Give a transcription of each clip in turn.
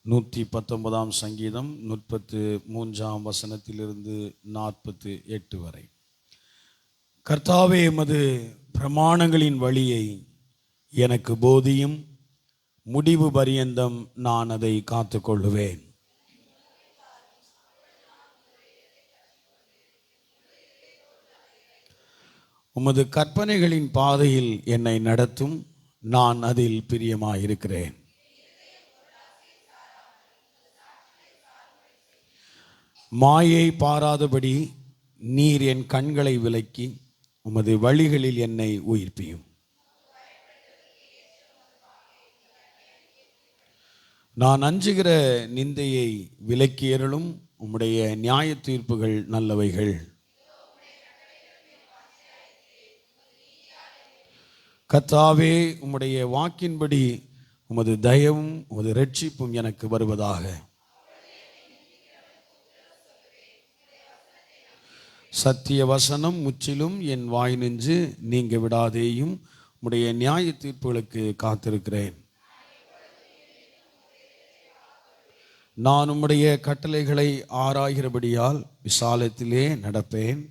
119 சங்கீதம் 33 48 வரை. கர்த்தாவே, எமது பிரமாணங்களின் வழியை எனக்கு போதியும், முடிவு பரியந்தம் நான் அதை காத்துக்கொள்ளுவேன். உமது கற்பனைகளின் பாதையில் என்னை நடத்தும், நான் அதில் பிரியமாயிருக்கிறேன். மாயை பாராதபடி நீர் என் கண்களை விலக்கி உமது வழிகளில் என்னை உயிர்ப்பியும். நான் அஞ்சுகிற நிந்தையை விலக்கி அருளும், உம்முடைய நியாய தீர்ப்புகள் நல்லவைகள். கர்த்தாவே, உம்முடைய வாக்கின்படி உமது தயவும் உமது இரட்சிப்பும் எனக்கு வருவதாக. சத்திய வசனம் முற்றிலும் என் வாய் நின்று நீங்க விடாதேயும், உம்முடைய நியாய தீர்ப்புகளுக்கு காத்திருக்கிறேன். நான் உம்முடைய கட்டளைகளை ஆராய்கிறபடியால் விசாலத்திலே நடப்பேன்.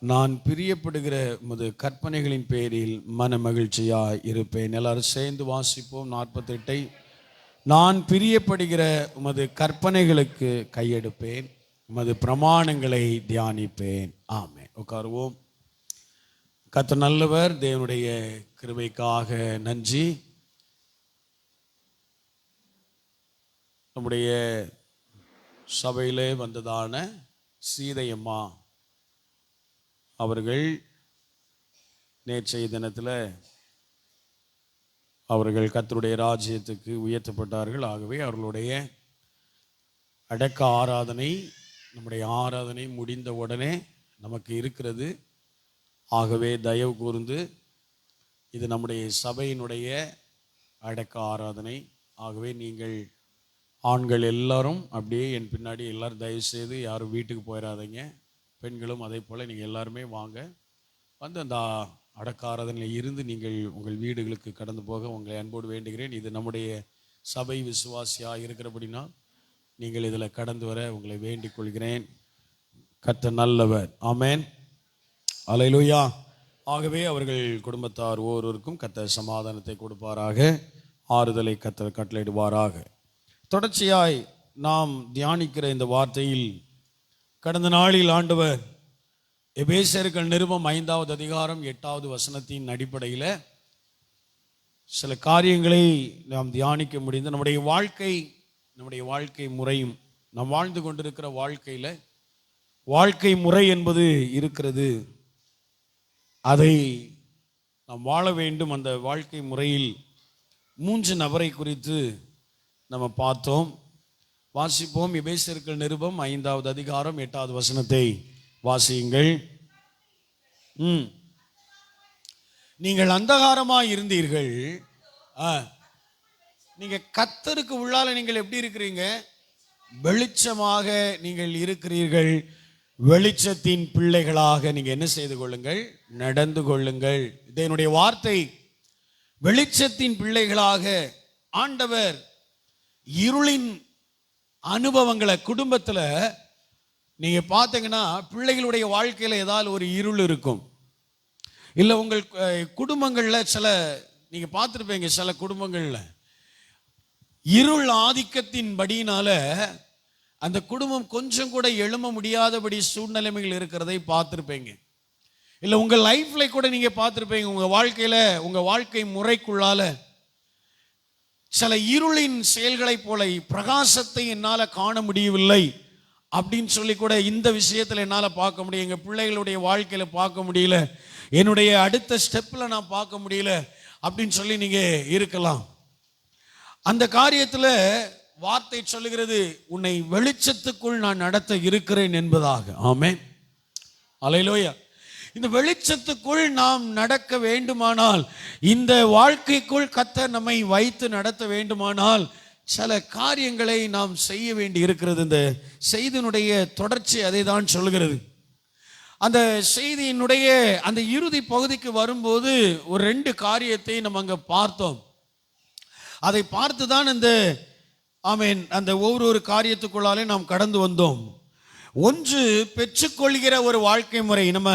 நான் பிரியப்படுகிற உமது கற்பனைகளின் பேரில் மன மகிழ்ச்சியாய் இருப்பேன். எல்லாரும் சேர்ந்து வாசிப்போம் 48. நான் பிரியப்படுகிற உமது கற்பனைகளுக்கு கையெடுப்பேன், உமது பிரமாணங்களை தியானிப்பேன். ஆமென். உட்காருவோம். கர்த்தர் நல்லவர். தேவனுடைய கிருபைக்காக நன்றி. நம்முடைய சபையிலே வந்ததான சீதையம்மா அவர்கள் நேற்றைய தினத்தில் அவர்கள் கர்த்தருடைய ராஜ்யத்துக்கு உயர்த்தப்பட்டார்கள். ஆகவே அவர்களுடைய அடக்க ஆராதனை, நம்முடைய ஆராதனை முடிந்த உடனே நமக்கு இருக்கிறது. ஆகவே தயவு கூர்ந்து இது நம்முடைய சபையினுடைய அடக்க ஆராதனை. ஆகவே நீங்கள் ஆண்கள் எல்லாரும் அப்படியே என் பின்னாடி எல்லாரும் தயவுசெய்து யாரும் வீட்டுக்கு போயிடாதீங்க. பெண்களும் அதே போல் நீங்கள் எல்லாருமே வாங்க. வந்து அந்த அடக்க ஆராதனையில் இருந்து நீங்கள் உங்கள் வீடுகளுக்கு கடந்து போக உங்களை அன்போடு வேண்டுகிறேன். இது நம்முடைய சபை விசுவாசியாக இருக்கிறபடினா நீங்கள் இதில் கடந்து வர உங்களை வேண்டிக் கொள்கிறேன். கர்த்தர் நல்லவர். ஆமென். அல்லேலூயா. ஆகவே அவர்கள் குடும்பத்தார் ஒவ்வொருவருக்கும் கர்த்தர் சமாதானத்தை கொடுப்பாராக, ஆறுதலை கர்த்தர் கட்டளையிடுவாராக. தொடர்ச்சியாய் நாம் தியானிக்கிற இந்த வார்த்தையில் கடந்த நாளில் ஆண்டவர் எபேசியர்கள் நிருபம் 5வது அதிகாரம் 8வது வசனத்தின் அடிப்படையில் சில காரியங்களை நாம் தியானிக்க முடிந்து, நம்முடைய வாழ்க்கை முறையும் நாம் வாழ்ந்து கொண்டிருக்கிற வாழ்க்கையில் வாழ்க்கை முறை என்பது இருக்கிறது. அதை நாம் வாழ வேண்டும். அந்த வாழ்க்கை முறையில் 3 நபரை குறித்து நம்ம பார்த்தோம். வாசிப்போம். எபேசியர்கள் நிருபம் 5வது அதிகாரம் 8வது வசனத்தை வாசியுங்கள். நீங்கள் அந்தகாரமாய் இருந்தீர்கள், நீங்க கர்த்தருக்கு உள்ளால நீங்கள் எப்படி இருக்கிறீங்க? வெளிச்சமாக நீங்கள் இருக்கிறீர்கள். வெளிச்சத்தின் பிள்ளைகளாக நீங்க என்ன செய்து கொள்ளுங்கள்? நடந்து கொள்ளுங்கள். இது என்னுடைய வார்த்தை. வெளிச்சத்தின் பிள்ளைகளாக ஆண்டவர் இருளின் அனுபவங்களை குடும்பத்தில் நீங்க பார்த்தீங்கன்னா பிள்ளைகளுடைய வாழ்க்கையில் ஏதாவது ஒரு இருள் இருக்கும். இல்லை உங்கள் குடும்பங்களில் சில நீங்க பார்த்துருப்பீங்க, சில குடும்பங்களில் இருள் ஆதிக்கத்தின் படியினால அந்த குடும்பம் கொஞ்சம் கூட எழும்ப முடியாதபடி சூழ்நிலைமைகள் இருக்கிறதை பார்த்துருப்பீங்க. இல்லை உங்கள் லைஃப்ல கூட நீங்க பார்த்துருப்பீங்க, உங்க வாழ்க்கையில உங்க வாழ்க்கை முறைக்குள்ளால சில இருளின் செயல்களை போல பிரகாசத்தை என்னால் காண முடியவில்லை அப்படின்னு சொல்லி கூட இந்த விஷயத்தில் என்னால் பார்க்க முடியும். எங்கள் பிள்ளைகளுடைய வாழ்க்கையில் பார்க்க முடியல, என்னுடைய அடுத்த ஸ்டெப்பில் நான் பார்க்க முடியல அப்படின்னு சொல்லி நீங்கள் இருக்கலாம். அந்த காரியத்தில் வார்த்தை சொல்லுகிறது, உன்னை வெளிச்சத்துக்குள் நான் நடத்த இருக்கிறேன் என்பதாக. ஆமென். அல்லேலூயா. இந்த வெளிச்சத்துக்குள் நாம் நடக்க வேண்டுமானால், இந்த வாழ்க்கைக்குள் கர்த்தர் நம்மை வைத்து நடத்த வேண்டுமானால் சில காரியங்களை நாம் செய்ய வேண்டி இருக்கிறது. இந்த செய்தியினுடைய தொடர்ச்சி அதை தான் சொல்கிறது. அந்த செய்தியினுடைய அந்த இறுதி பகுதிக்கு வரும்போது ஒரு 2 காரியத்தை நம்ம அங்கே பார்த்தோம். அதை பார்த்து தான் அந்த ஒவ்வொரு காரியத்துக்குள்ளாலே நாம் கடந்து வந்தோம். ஒன்று, பெற்றுக்கொள்கிற ஒரு வாழ்க்கை முறை. நம்ம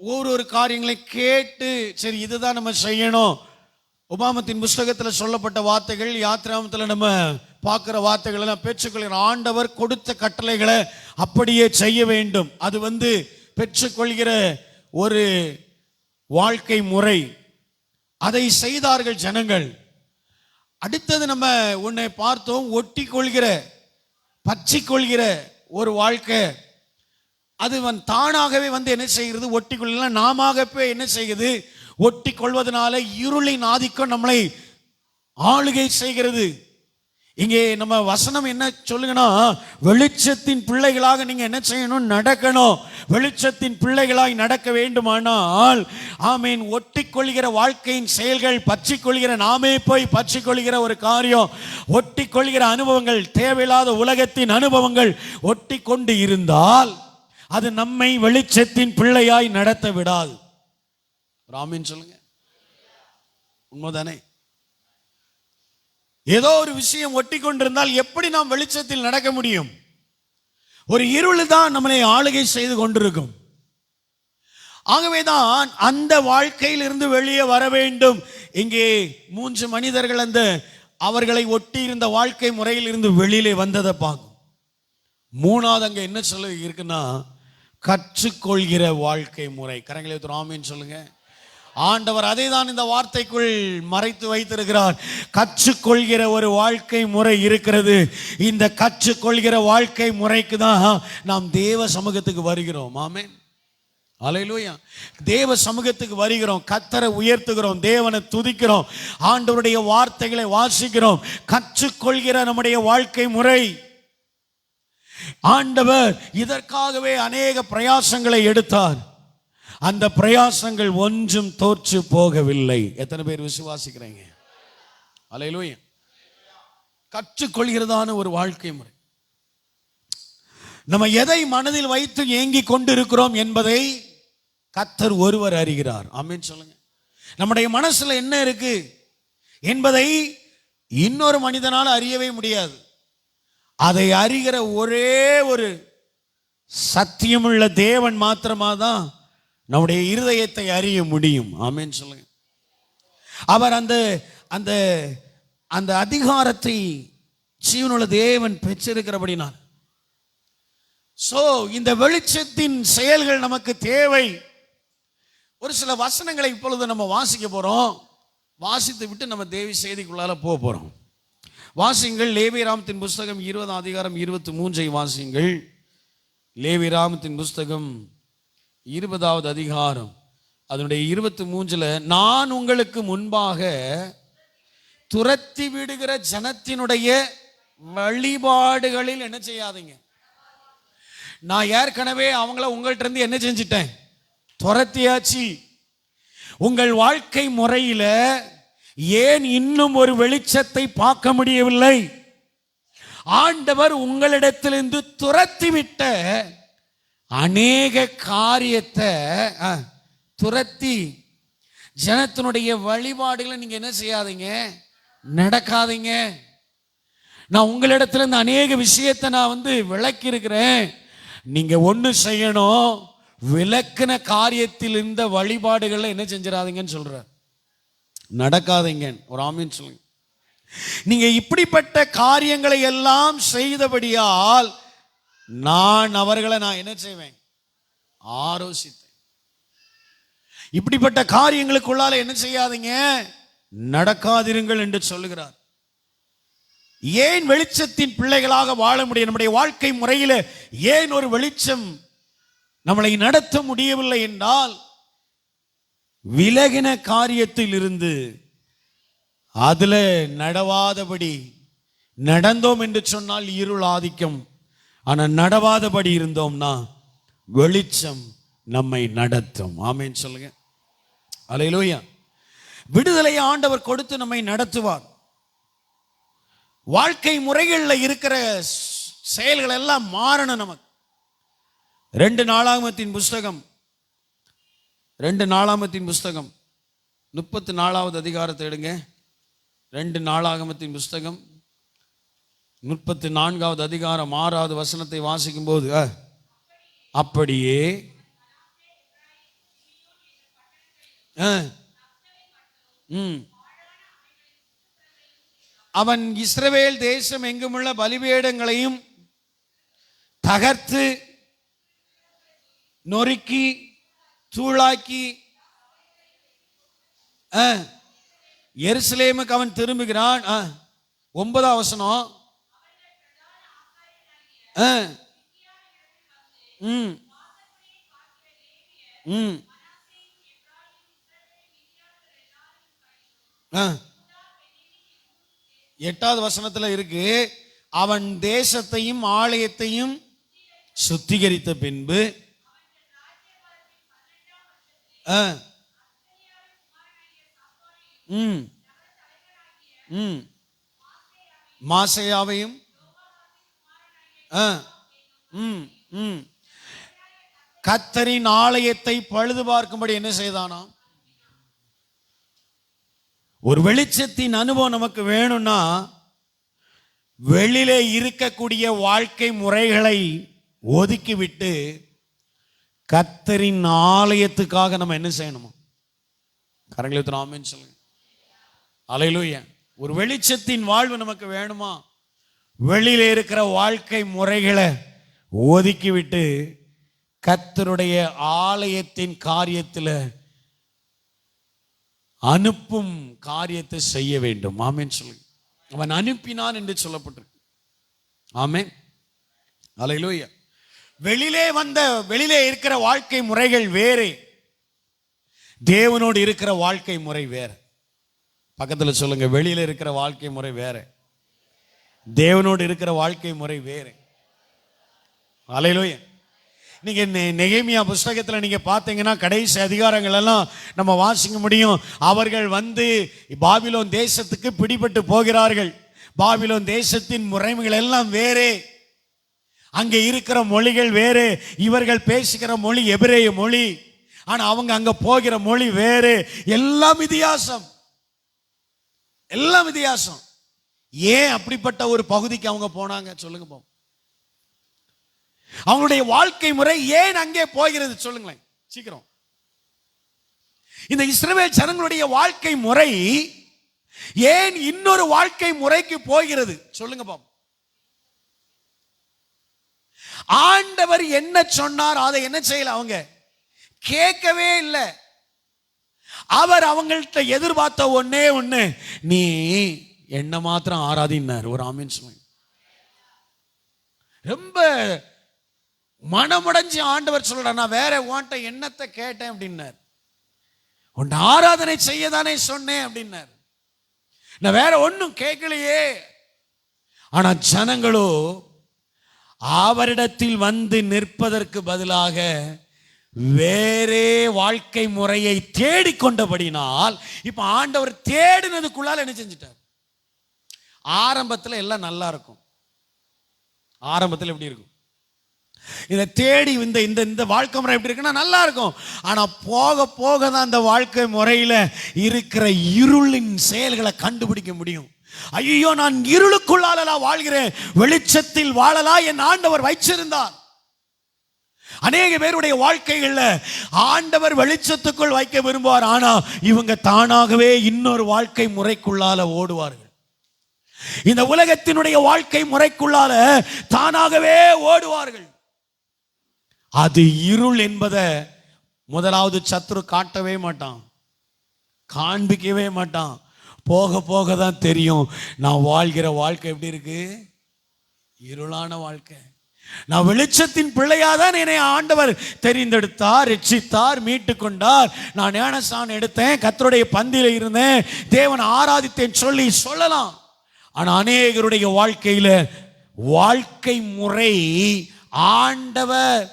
ஒவ்வொரு காரியங்களை கேட்டு சரி இதுதான் நம்ம செய்யணும். உபாகமத்தின் புஸ்தகத்தில் சொல்லப்பட்ட வார்த்தைகள், யாத்திராமத்தில் நம்ம பார்க்குற வார்த்தைகள் எல்லாம் பெற்றுக்கொள்கிற ஆண்டவர் கொடுத்த கட்டளைகளை அப்படியே செய்ய வேண்டும். அது பெற்றுக்கொள்கிற ஒரு வாழ்க்கை முறை. அதை செய்தார்கள் ஜனங்கள். அடுத்தது நம்ம உன்னை பார்த்தோம், ஒட்டி கொள்கிற பற்றி கொள்கிற ஒரு வாழ்க்கை. அது தானாகவே என்ன செய்கிறது, ஒட்டி கொள்ள நாமவே என்ன செய்கிறது, ஒட்டி கொள்வதனால இருளின் ஆதிக்கம் நம்மளை ஆளுகை செய்கிறது. இங்கே நம்ம வசனம் என்ன சொல்லுங்கன்னா, வெளிச்சத்தின் பிள்ளைகளாக நீங்க என்ன செய்யணும், நடக்கணும். வெளிச்சத்தின் பிள்ளைகளாய் நடக்க வேண்டுமானால் ஆமீன், ஒட்டி கொள்கிற வாழ்க்கையின் செயல்கள், பற்றி கொள்கிற நாமே போய் பற்றி கொள்கிற ஒரு காரியம், ஒட்டி கொள்கிற அனுபவங்கள், தேவையில்லாத உலகத்தின் அனுபவங்கள் ஒட்டி கொண்டு இருந்தால் அது நம்மை வெளிச்சத்தின் பிள்ளையாய் நடத்த விடாது. ஆமீன் சொல்லுங்க. உண்மைதானே? ஏதோ ஒரு விஷயம் ஒட்டி கொண்டிருந்தால் எப்படி நாம் வெளிச்சத்தில் நடக்க முடியும்? ஒரு இருள் தான் நம்மளை ஆளுகை செய்து கொண்டிருக்கும். ஆகவேதான் அந்த வாழ்க்கையில் இருந்து வெளியே வர வேண்டும். இங்கே 3 மனிதர்கள் அவர்களை ஒட்டி இருந்த வாழ்க்கை முறையில் இருந்து வெளியிலே வந்ததை பார்க்கும். 3வது அங்க என்ன சொல்ல இருக்குன்னா, கற்றுக்கொள்கிற வாழ்க்கை முறை. கரங்களை ஆமீன் சொல்லுங்க. ஆண்டவர் அதை தான் இந்த வார்த்தைக்குள் மறைத்து வைத்திருக்கிறார். கற்றுக்கொள்கிற ஒரு வாழ்க்கை முறை இருக்கிறது. இந்த கற்றுக்கொள்கிற வாழ்க்கை முறைக்கு தான் நாம் தேவ சமூகத்துக்கு வருகிறோம். ஆமென், அல்லேலூயா. தேவ சமூகத்துக்கு வருகிறோம், கர்த்தரை உயர்த்துகிறோம், தேவனை துதிக்கிறோம், ஆண்டவருடைய வார்த்தைகளை வாசிக்கிறோம். கற்றுக்கொள்கிற நம்முடைய வாழ்க்கை முறை. ஆண்டவர் இதற்காகவே அநேக பிரயாசங்களை எடுத்தார். அந்த பிரயாசங்கள் ஒன்றும் தோற்று போகவில்லை. எத்தனை பேர் விசுவாசிக்கிறீங்க? அல்லேலூயா. கற்றுக்கொள்கிறதான ஒரு வாழ்க்கை முறை. நம்ம எதை மனதில் வைத்து ஏங்கி கொண்டிருக்கிறோம் என்பதை கர்த்தர் ஒருவர் அறிகிறார். ஆமென் சொல்லுங்க. நம்முடைய மனசுல என்ன இருக்கு என்பதை இன்னொரு மனிதனால் அறியவே முடியாது. அதை அறிகிற ஒரே ஒரு சத்தியமுள்ள தேவன் மாத்திரமாதான் நம்முடைய இருதயத்தை அறிய முடியும். ஆமென் சொல்லுங்க. அவர் அந்த அந்த அதிகாரத்தை ஜீவனுள்ள தேவன் பெற்றிருக்கிறபடினால், இந்த வெளிச்சத்தின் செயல்கள் நமக்கு தேவை. ஒரு சில வசனங்களை இப்பொழுது நம்ம வாசிக்க போறோம். வாசித்து விட்டு நம்ம தேவி செய்திக்குள்ளால போறோம். வாசிங்கள். லேவியராமத்தின் புஸ்தகம் 20 அதிகாரம் 23 வாசிங்கள். லேவியராமத்தின் புஸ்தகம் 20வது அதிகாரம் அதனுடைய 23 நான் உங்களுக்கு முன்பாக துரத்தி விடுகிற ஜனத்தினுடைய வழிபாடுகளில் என்ன செய்யாதீங்க. நான் ஏற்கனவே அவங்கள உங்கள்கிட்ட இருந்து என்ன செஞ்சிட்டேன், துரத்தியாச்சு. உங்கள் வாழ்க்கை முறையில ஏன் இன்னும் ஒரு வெளிச்சத்தை பார்க்க முடியவில்லை? ஆண்டவர் உங்களிடத்திலிருந்து துரத்திவிட்ட அநேக காரியத்தை துரத்தி ஜனத்தினுடைய வழிபாடுகளை நீங்க என்ன செய்யாதீங்க, நடக்காதீங்க. நான் உங்களிடத்திலிருந்து அநேக விஷயத்தை நான் விளக்கி இருக்கிறேன். நீங்க ஒண்ணு செய்யணும், விளக்கின காரியத்தில் இருந்த வழிபாடுகளை என்ன செஞ்சிடாதீங்கன்னு சொல்ற, நடக்காதீங்க. ஒரு ஆமீன் சொல்லுங்க. நீங்க இப்படிப்பட்ட காரியங்களை எல்லாம் செய்தபடியால் நான் அவர்களை என்ன செய்வேன், ஆரோசித்தேன். இப்படிப்பட்ட காரியங்களுக்குள்ளால என்ன செய்யாதீங்க, நடக்காதிருங்கள் என்று சொல்லுகிறார். ஏன் வெளிச்சத்தின் பிள்ளைகளாக வாழ முடியும்? நம்முடைய வாழ்க்கை முறையில ஏன் ஒரு வெளிச்சம் நம்மளை நடத்த முடியவில்லை என்றால், விலகின காரியத்தில் இருந்து அதுல நடவாதபடி நடந்தோம் என்று சொன்னால் இருள் ஆதிக்கம். ஆனா நடவாதபடி இருந்தோம்னா வெளிச்சம் நம்மை நடத்தும். ஆமென் சொல்லுங்க. அல்லேலூயா. விடுதலை ஆண்டவர் கொடுத்து நம்மை நடத்துவார். வாழ்க்கை முறைகளில் இருக்கிற செயல்கள் எல்லாம் மாறணும். நமக்கு 2 நாளாகமத்தின் புஸ்தகம் 34வது அதிகாரத்தை எடுங்க. 2 நாளாகமத்தின் புஸ்தகம் 34வது அதிகாரம் 6வது வசனத்தை வாசிக்கும் போது, அப்படியே அவன் இஸ்ரவேல் தேசம் எங்குமுள்ள பலிபீடங்களையும் தகர்த்து நொறுக்கி தூளாக்கி எருசலேமுக்கு அவன் திரும்புகிறான். 9வது வசனம், எட்டாவது வசனத்துல இருக்கு, அவன் தேசத்தையும் ஆலயத்தையும் சுத்திகரித்த பின்பு மாசையாவையும் கர்த்தரின் ஆலயத்தை பழுது பார்க்கும்படி என்ன செய்தானாம்? ஒரு வெளிச்சத்தின் அனுபவம் நமக்கு வேணும்னா வெளியிலே இருக்கக்கூடிய வாழ்க்கை முறைகளை ஒதுக்கிவிட்டு கர்த்தரின் ஆலயத்துக்காக நம்ம என்ன செய்யணுமா? கரங்களை ஊத்துறோம், ஆமென் சொல்லுங்க. அல்லேலூயா. ஒரு வெளிச்சத்தின் வாழ்வு நமக்கு வேணுமா? வெளியில இருக்கிற வாழ்க்கை முறைகளை ஒதுக்கிவிட்டு கர்த்தருடைய ஆலயத்தின் காரியத்தில் அனுப்பும் காரியத்தை செய்ய வேண்டும். ஆமென் சொல்லுங்க. அவன் அனுப்பினான் என்று சொல்லப்பட்டிருக்கு. ஆமென், அல்லேலூயா. வெளியிலே இருக்கிற வாழ்க்கை முறைகள் வேறு, தேவனோடு இருக்கிற வாழ்க்கை முறை வேற. பக்கத்துல சொல்லுங்க, வெளியில இருக்கிற வாழ்க்கை முறை வேற, தேவனோடு இருக்கிற வாழ்க்கை முறை வேற. அல்லேலூயா. நீங்க நெகேமியா புஸ்தகத்துல நீங்க பாத்தீங்கன்னா கடைசி அதிகாரங்கள் எல்லாம் நம்ம வாசிக்க முடியும். அவர்கள் பாபிலோன் தேசத்துக்கு பிடிபட்டு போகிறார்கள். பாபிலோன் தேசத்தின் முறைமைகள் எல்லாம் வேறே, அங்கே இருக்கிற மொழிகள் வேறு, இவர்கள் பேசுகிற மொழி எபிரேய மொழி, ஆனா அவங்க அங்க போகிற மொழி வேறு. எல்லாம் வித்தியாசம், எல்லாம் வித்தியாசம். ஏன் அப்படிப்பட்ட ஒரு பகுதிக்கு அவங்க போனாங்க சொல்லுங்க பாப்போம். அவங்களுடைய வாழ்க்கை முறை ஏன் அங்கே போகிறது சொல்லுங்களேன் சீக்கிரம். இந்த இஸ்ரவேல் ஜனங்களுடைய வாழ்க்கை முறை ஏன் இன்னொரு வாழ்க்கை முறைக்கு போகிறது சொல்லுங்க பாப்போம். ஆண்டவர் என்ன சொன்னார் அதை என்ன செய்யல, அவங்க கேட்கவே இல்லை. அவர் அவங்கள்ட்ட எதிர்பார்த்த ஒன்னே ஒண்ணு, நீ என்ன மாத்திரம் ஆராதினார். ஒரு ஆமீன் சொல்லுங்க. ரொம்ப மனமுடைஞ்சு ஆண்டவர் சொல்ற, நான் வேற உன்ட்ட என்னத்தை கேட்டேன் அப்படின்னார். உன் ஆராதனை செய்யதானே சொன்னேன் அப்படின்னார். நான் வேற ஒன்னும் கேட்கலையே. ஆனா ஜனங்களோ அவரிடத்தில் வந்து நிற்பதற்கு பதிலாக வேறே வாழ்க்கை முறையை தேடிக்கொண்டபடினால் இப்ப ஆண்டவர் தேடினதுக்குள்ளால என்ன செஞ்சிட்டார்? ஆரம்பத்தில் எல்லாம் நல்லா இருக்கும். ஆரம்பத்தில் எப்படி இருக்கும்? இதை தேடி இந்த வாழ்க்கை முறை எப்படி இருக்குன்னா நல்லா இருக்கும். ஆனா போக போக தான் அந்த வாழ்க்கை முறையில இருக்கிற இருளின் செயல்களை கண்டுபிடிக்க முடியும். ஐயோ, நான் இருளுக்குள்ளால வாழ்கிறேன், வெளிச்சத்தில் வாழலா என் ஆண்டவர் வைச்சிருந்தார். அநேக பேருடைய வாழ்க்கைகள்ல ஆண்டவர் வெளிச்சத்துக்குள் வைக்க விரும்புவார். ஆனா இவங்க தானாகவே இன்னொரு வாழ்க்கை முறைக்குள்ளால ஓடுவார்கள். இந்த உலகத்தினுடைய வாழ்க்கை முறைக்குள்ளால தானாகவே ஓடுவார்கள். அது இருள் என்பதை முதலாவது சத்துரு காட்டவே மாட்டான், காண்பிக்கவே மாட்டான். போக போக தான் தெரியும் நான் வாழ்கிற வாழ்க்கை எப்படி இருக்கு, இருளான வாழ்க்கை. நான் வெளிச்சத்தின் பிள்ளையாதான் என்னை ஆண்டவர் தெரிந்தெடுத்தார், ரட்சித்தார், மீட்டு கொண்டார். நான் ஞானஸ்நானம் எடுத்தேன், கர்த்தருடைய பந்தியில இருந்தேன், தேவன் ஆராதித்தேன் சொல்லலாம். ஆனா அநேகருடைய வாழ்க்கையில வாழ்க்கை முறை ஆண்டவர்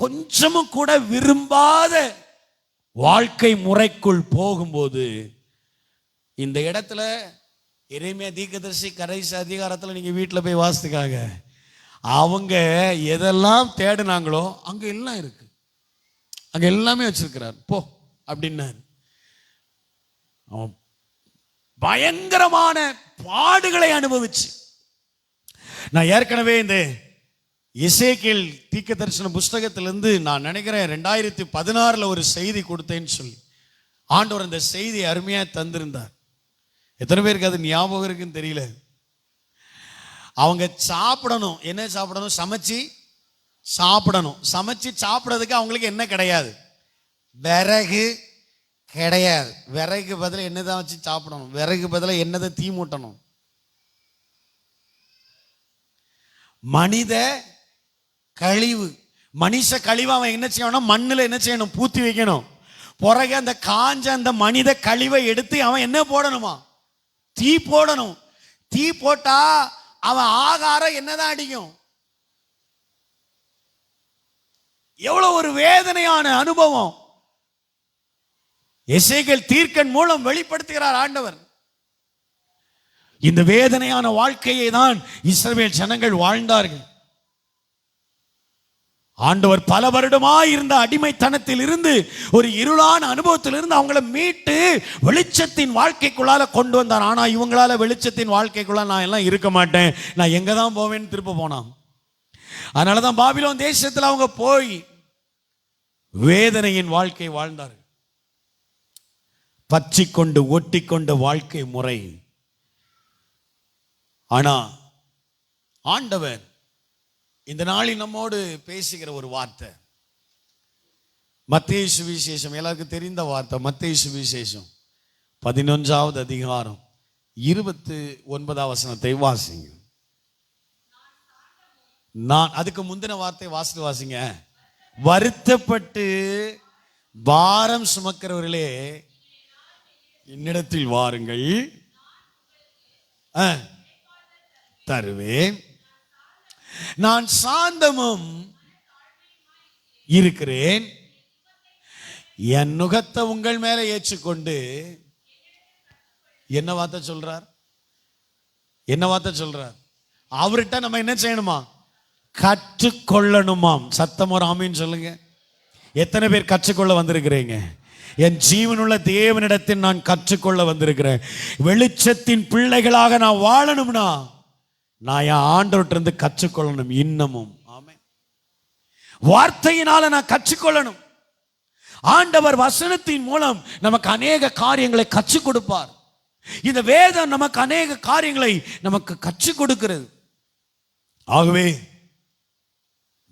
கொஞ்சமும் கூட விரும்பாத வாழ்க்கை முறைக்குள் போகும்போது, இந்த இடத்துல எரேமியா தீர்க்கதரிசி கடைசி அதிகாரத்தில் நீங்க வீட்டில் போய் வாசித்துக்காங்க. அவங்க எதெல்லாம் தேடினாங்களோ அங்க எல்லாம் இருக்கு, அங்க எல்லாமே வச்சிருக்கிறார் போ அப்படின்னாரு. அவன் பயங்கரமான பாடுகளை அனுபவிச்சு, நான் ஏற்கனவே இந்த எசேக்கியேல் தீர்க்கதரிசன புஸ்தகத்திலிருந்து நான் நினைக்கிறேன் 2016 ஒரு செய்தி கொடுத்தேன்னு சொல்லி ஆண்டவர் அந்த செய்தி அருமையா தந்திருந்தார். எத்தனை பேருக்கு அது ஞாபகம் இருக்குன்னு தெரியல. அவங்க சாப்பிடணும், என்ன சாப்பிடணும்? சமைச்சு சாப்பிடணும். சமைச்சு சாப்பிட்றதுக்கு அவங்களுக்கு என்ன கிடையாது? விறகு கிடையாது. விறகு பதிலாக என்னதான் வச்சு சாப்பிடணும்? விறகு பதிலாக என்னதை தீ மூட்டணும்? மனித கழிவு, மனுஷ கழிவு அவன் என்ன செய்யணும்? மண்ணில் என்ன செய்யணும்? பூத்தி வைக்கணும். பிறகு அந்த காஞ்ச அந்த மனித கழிவை எடுத்து அவன் என்ன போடணுமா? தீ போடணும். தீ போட்டா அவன் ஆகாரம் என்னதான் அடிக்கும்? எவ்வளவு ஒரு வேதனையான அனுபவம் எசேக்கியேல் தீர்க்கன் மூலம் வெளிப்படுத்துகிறார் ஆண்டவர். இந்த வேதனையான வாழ்க்கையை தான் இஸ்ரவேல் ஜனங்கள் வாழ்ந்தார்கள். ஆண்டவர் பல வருடமாய் இருந்த அடிமைத்தனத்தில் இருந்து, ஒரு இருளான அனுபவத்தில் இருந்து அவங்கள மீட்டு வெளிச்சத்தின் வாழ்க்கைக்குள்ளால கொண்டு வந்தார். ஆனா இவங்களால வெளிச்சத்தின் வாழ்க்கைக்குள்ள நான் எல்லாம் இருக்க மாட்டேன், நான் எங்க தான் போவேன்னு திரும்ப போனான். அதனாலதான் பாபிலோன் தேசத்தில் அவங்க போய் வேதனையின் வாழ்க்கை வாழ்ந்தார்கள். பற்றிக்கொண்டு ஒட்டிக்கொண்ட வாழ்க்கை முறை. ஆனா ஆண்டவர் இந்த நாளில் நம்மோடு பேசுகிற ஒரு வார்த்தை, மத்தேயு சுவிசேஷம், எல்லாருக்கும் தெரிந்த வார்த்தை. மத்தேயு சுவிசேஷம் 11வது அதிகாரம் 29வது வசனத்தை வாசிங்க. நான் அதுக்கு முந்தின வார்த்தை வாசிங்க. வருத்தப்பட்டு பாரம் சுமக்கிறவர்களே என்னிடத்தில் வாருங்கள், தருவேன். நான் சாந்தமும் இருக்கிறேன், என் நுகத்தை உங்கள் மேல ஏற்றுக்கொண்டு. என்ன வார்த்தை சொல்றார்? என்ன வார்த்தை சொல்றார்? அவர்கிட்ட நம்ம என்ன செய்யணுமா? கற்றுக்கொள்ளணுமாம். சத்தம் ஒரு ஆமீன் சொல்லுங்க. எத்தனை பேர் கற்றுக்கொள்ள வந்திருக்கிறீங்க? என் ஜீவனுள்ள தேவனிடத்தில் நான் கற்றுக்கொள்ள வந்திருக்கிறேன். வெளிச்சத்தின் பிள்ளைகளாக நான் வாழணும்னா நான் என் ஆண்டவர்கிட்ட இருந்து கற்றுக்கொள்ளணும். இன்னமும் ஆமென். வார்த்தையினால நான் கற்றுக்கொள்ளணும். ஆண்டவர் வசனத்தின் மூலம் நமக்கு அநேக காரியங்களை கற்றுக் கொடுப்பார். இந்த வேதம் நமக்கு அநேக காரியங்களை நமக்கு கற்றுக் கொடுக்கிறது. ஆகவே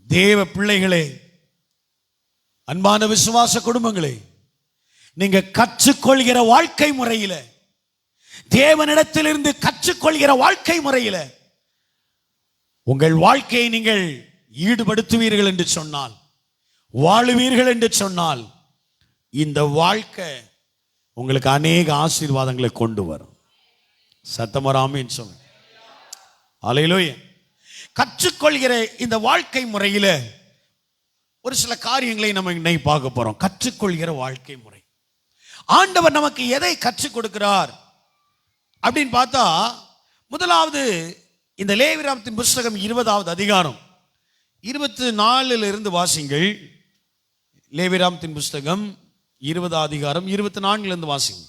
தேவ பிள்ளைகளே, அன்பான விசுவாச குடும்பங்களே, நீங்க கற்றுக்கொள்கிற வாழ்க்கை முறையில, தேவனிடத்திலிருந்து கற்றுக்கொள்கிற வாழ்க்கை முறையில உங்கள் வாழ்க்கையை நீங்கள் ஈடுபடுத்துவீர்கள் என்று சொன்னால், வாழுவீர்கள் என்று சொன்னால், இந்த வாழ்க்கை உங்களுக்கு அநேக ஆசீர்வாதங்களை கொண்டு வரும். சத்தமராமின்னு சொல்லுங்க. அல்லேலூயா. கற்றுக்கொள்கிற இந்த வாழ்க்கை முறையில ஒரு சில காரியங்களை நம்ம இன்னைக்கு பார்க்க போறோம். கற்றுக்கொள்கிற வாழ்க்கை முறை. ஆண்டவர் நமக்கு எதை கற்றுக் கொடுக்கிறார் அப்படின்னு பார்த்தா, முதலாவது இந்த லேவியராகமத்தின் புஸ்தகம் 20வது அதிகாரம் 24 இருந்து வாசிங்கள். லேவியராகமத்தின் புஸ்தகம் 20வது அதிகாரம் 24 இருந்து வாசிங்க.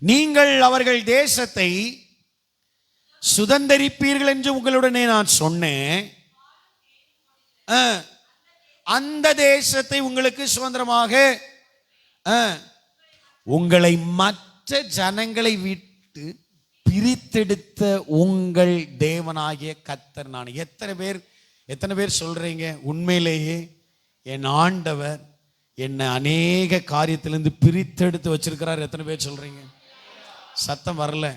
நீங்கள் அவர்கள் தேசத்தை சுதந்தரிப்பீர்கள் என்று உங்களுடனே நான் சொன்னேன். அந்த தேசத்தை உங்களுக்கு சுதந்திரமாக உங்களை மற்ற ஜனங்களை விட்டு பிரித்தெடுத்த உங்கள் தேவனாகிய கர்த்தர் நான். எத்தனை பேர் சொல்றீங்க உண்மையிலேயே என் ஆண்டவர் என்னை அநேக காரியத்திலிருந்து பிரித்தெடுத்து வச்சிருக்கிறார்? எத்தனை பேர் சொல்றீங்க? சத்தம் வரல.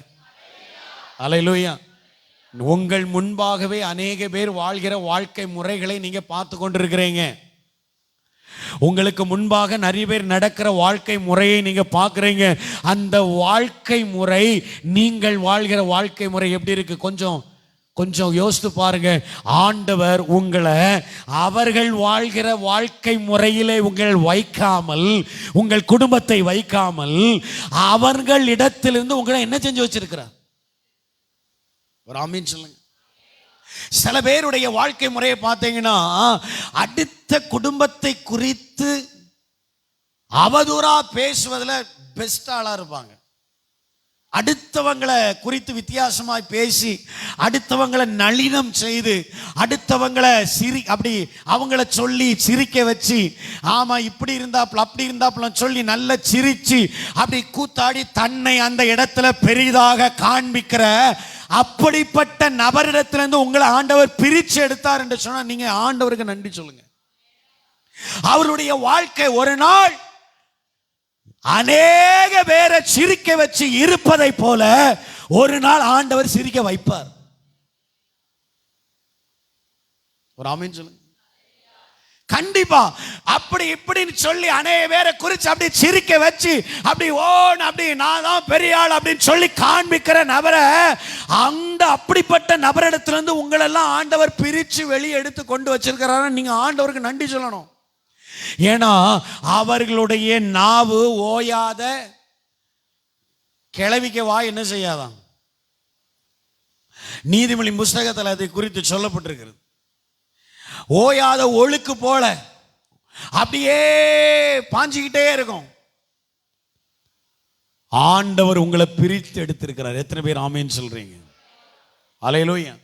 அல்லேலூயா. உங்கள் முன்பாகவே அநேக பேர் வாழ்கிற வாழ்க்கை முறைகளை நீங்க பார்த்து கொண்டிருக்கிறீங்க. உங்களுக்கு முன்பாக நிறைய பேர் நடக்கிற வாழ்க்கை முறையை நீங்க பார்க்குறீங்க. அந்த வாழ்க்கை முறை, நீங்கள் வாழ்கிற வாழ்க்கை முறை எப்படி இருக்கு? கொஞ்சம் யோசித்து பாருங்க. ஆண்டவர் உங்களை அவர்கள் வாழ்கிற வாழ்க்கை முறையிலே உங்கள் வைக்காமல், உங்கள் குடும்பத்தை வைக்காமல், அவர்கள் இடத்திலிருந்து உங்களை என்ன செஞ்சு வச்சிருக்கிறார்? ஒரு ஆமீன் சொல்லுங்க. சில பேருடைய வாழ்க்கை முறையை பார்த்தீங்கன்னா, அடுத்த குடும்பத்தை குறித்து அவதூறா பேசுவதில் பெஸ்ட் ஆளா இருப்பாங்க. அடுத்தவங்களை குறித்து வித்தியாசமாய் பேசி, அடுத்தவங்களை நளினம் செய்து, அடுத்தவங்களை அப்படி அவங்கள சொல்லி சிரிக்க வச்சு, ஆமா இப்படி இருந்தாப்புல அப்படி இருந்தாப்புல சொல்லி நல்ல சிரிச்சு அப்படி கூத்தாடி தன்னை அந்த இடத்துல பெரிதாக காண்பிக்கிற அப்படிப்பட்ட நபரிடத்திலிருந்து உங்களை ஆண்டவர் பிரிச்சு எடுத்தார் என்று சொன்னா நீங்க ஆண்டவருக்கு நன்றி சொல்லுங்க. அவருடைய வாழ்க்கை ஒரு நாள் அநேக பேரை சிரிக்க வச்சு இருப்பதை போல ஒரு நாள் ஆண்டவர் சிரிக்க வைப்பார். ஒரு ஆமென் சொல்லுங்க. கண்டிப்பா அப்படி இப்படின்னு சொல்லி அநேக பேரை குறிச்சு அப்படி சிரிக்க வச்சு அப்படி அப்படி நான் தான் பெரிய ஆள் அப்படின்னு சொல்லி காண்பிக்கிற நபரை, அந்த அப்படிப்பட்ட நபரிடத்திலிருந்து உங்களெல்லாம் ஆண்டவர் பிரிச்சு வெளியே எடுத்து கொண்டு வச்சிருக்கிறாரு. நீங்க ஆண்டவருக்கு நன்றி சொல்லணும். ஏன்னா அவர்களுடைய நாவு ஓயாத கிளவிக்க வாய் என்ன செய்யாதான். நீதிமொழி புஸ்தகத்தில் அதை குறித்து சொல்லப்பட்டிருக்கிறது. ஓயாத ஒழுக்கு போல அப்படியே பாஞ்சிக்கிட்டே இருக்கும். ஆண்டவர் உங்களை பிரித்து எடுத்திருக்கிறார். எத்தனை பேர் ஆமென் சொல்றீங்க? அல்லேலூயா.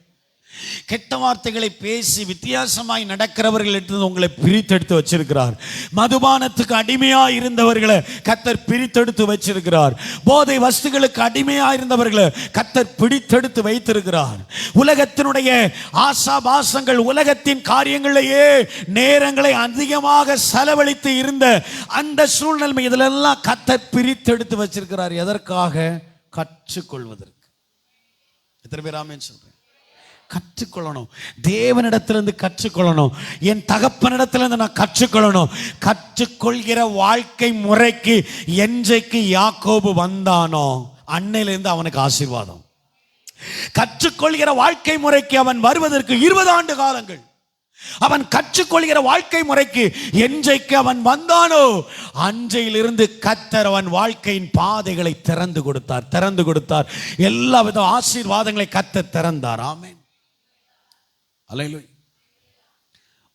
கெட்ட வார்த்தைகளை பேசி வித்தியாசமாய் நடக்கிறவர்கள் உங்களை பிரித்தெடுத்து வச்சிருக்கிறார். மதுபானத்துக்கு அடிமையா இருந்தவர்களை கர்த்தர் பிரித்தெடுத்து வச்சிருக்கிறார். போதை வஸ்துகளுக்கு அடிமையா இருந்தவர்களை கர்த்தர் பிடித்தெடுத்து வைத்திருக்கிறார். உலகத்தினுடைய ஆசாபாசங்கள், உலகத்தின் காரியங்களிலேயே நேரங்களை அதிகமாக செலவழித்து இருந்த அந்த சூழ்நிலை இதிலெல்லாம் கர்த்தர் பிரித்தெடுத்து வச்சிருக்கிறார். எதற்காக? கற்றுக்கொள்வதற்கு. எத்தனை பேர் ஆமென் சொல்றீங்க? கற்றுக்கொள்ளணும். தேவனிடத்திலிருந்து கற்றுக்கொள்ளணும். என் தகப்பனிடத்திலிருந்து நான் கற்றுக்கொள்ளணும். கற்றுக்கொள்கிற வாழ்க்கை முறைக்கு என்றைக்கு யாக்கோபு வந்தானோ அன்னையிலிருந்து அவனுக்கு ஆசீர்வாதம். கற்றுக்கொள்கிற வாழ்க்கை முறைக்கு அவன் வருவதற்கு 20 ஆண்டு காலங்கள். அவன் கற்றுக்கொள்கிற வாழ்க்கை முறைக்கு என்றைக்கு அவன் வந்தானோ அன்றையிலிருந்து கர்த்தர் அவன் வாழ்க்கையின் பாதைகளை திறந்து கொடுத்தார். எல்லா வித ஆசீர்வாதங்களை கர்த்தர் திறந்தார். ஆமென். அல்லேலூயா.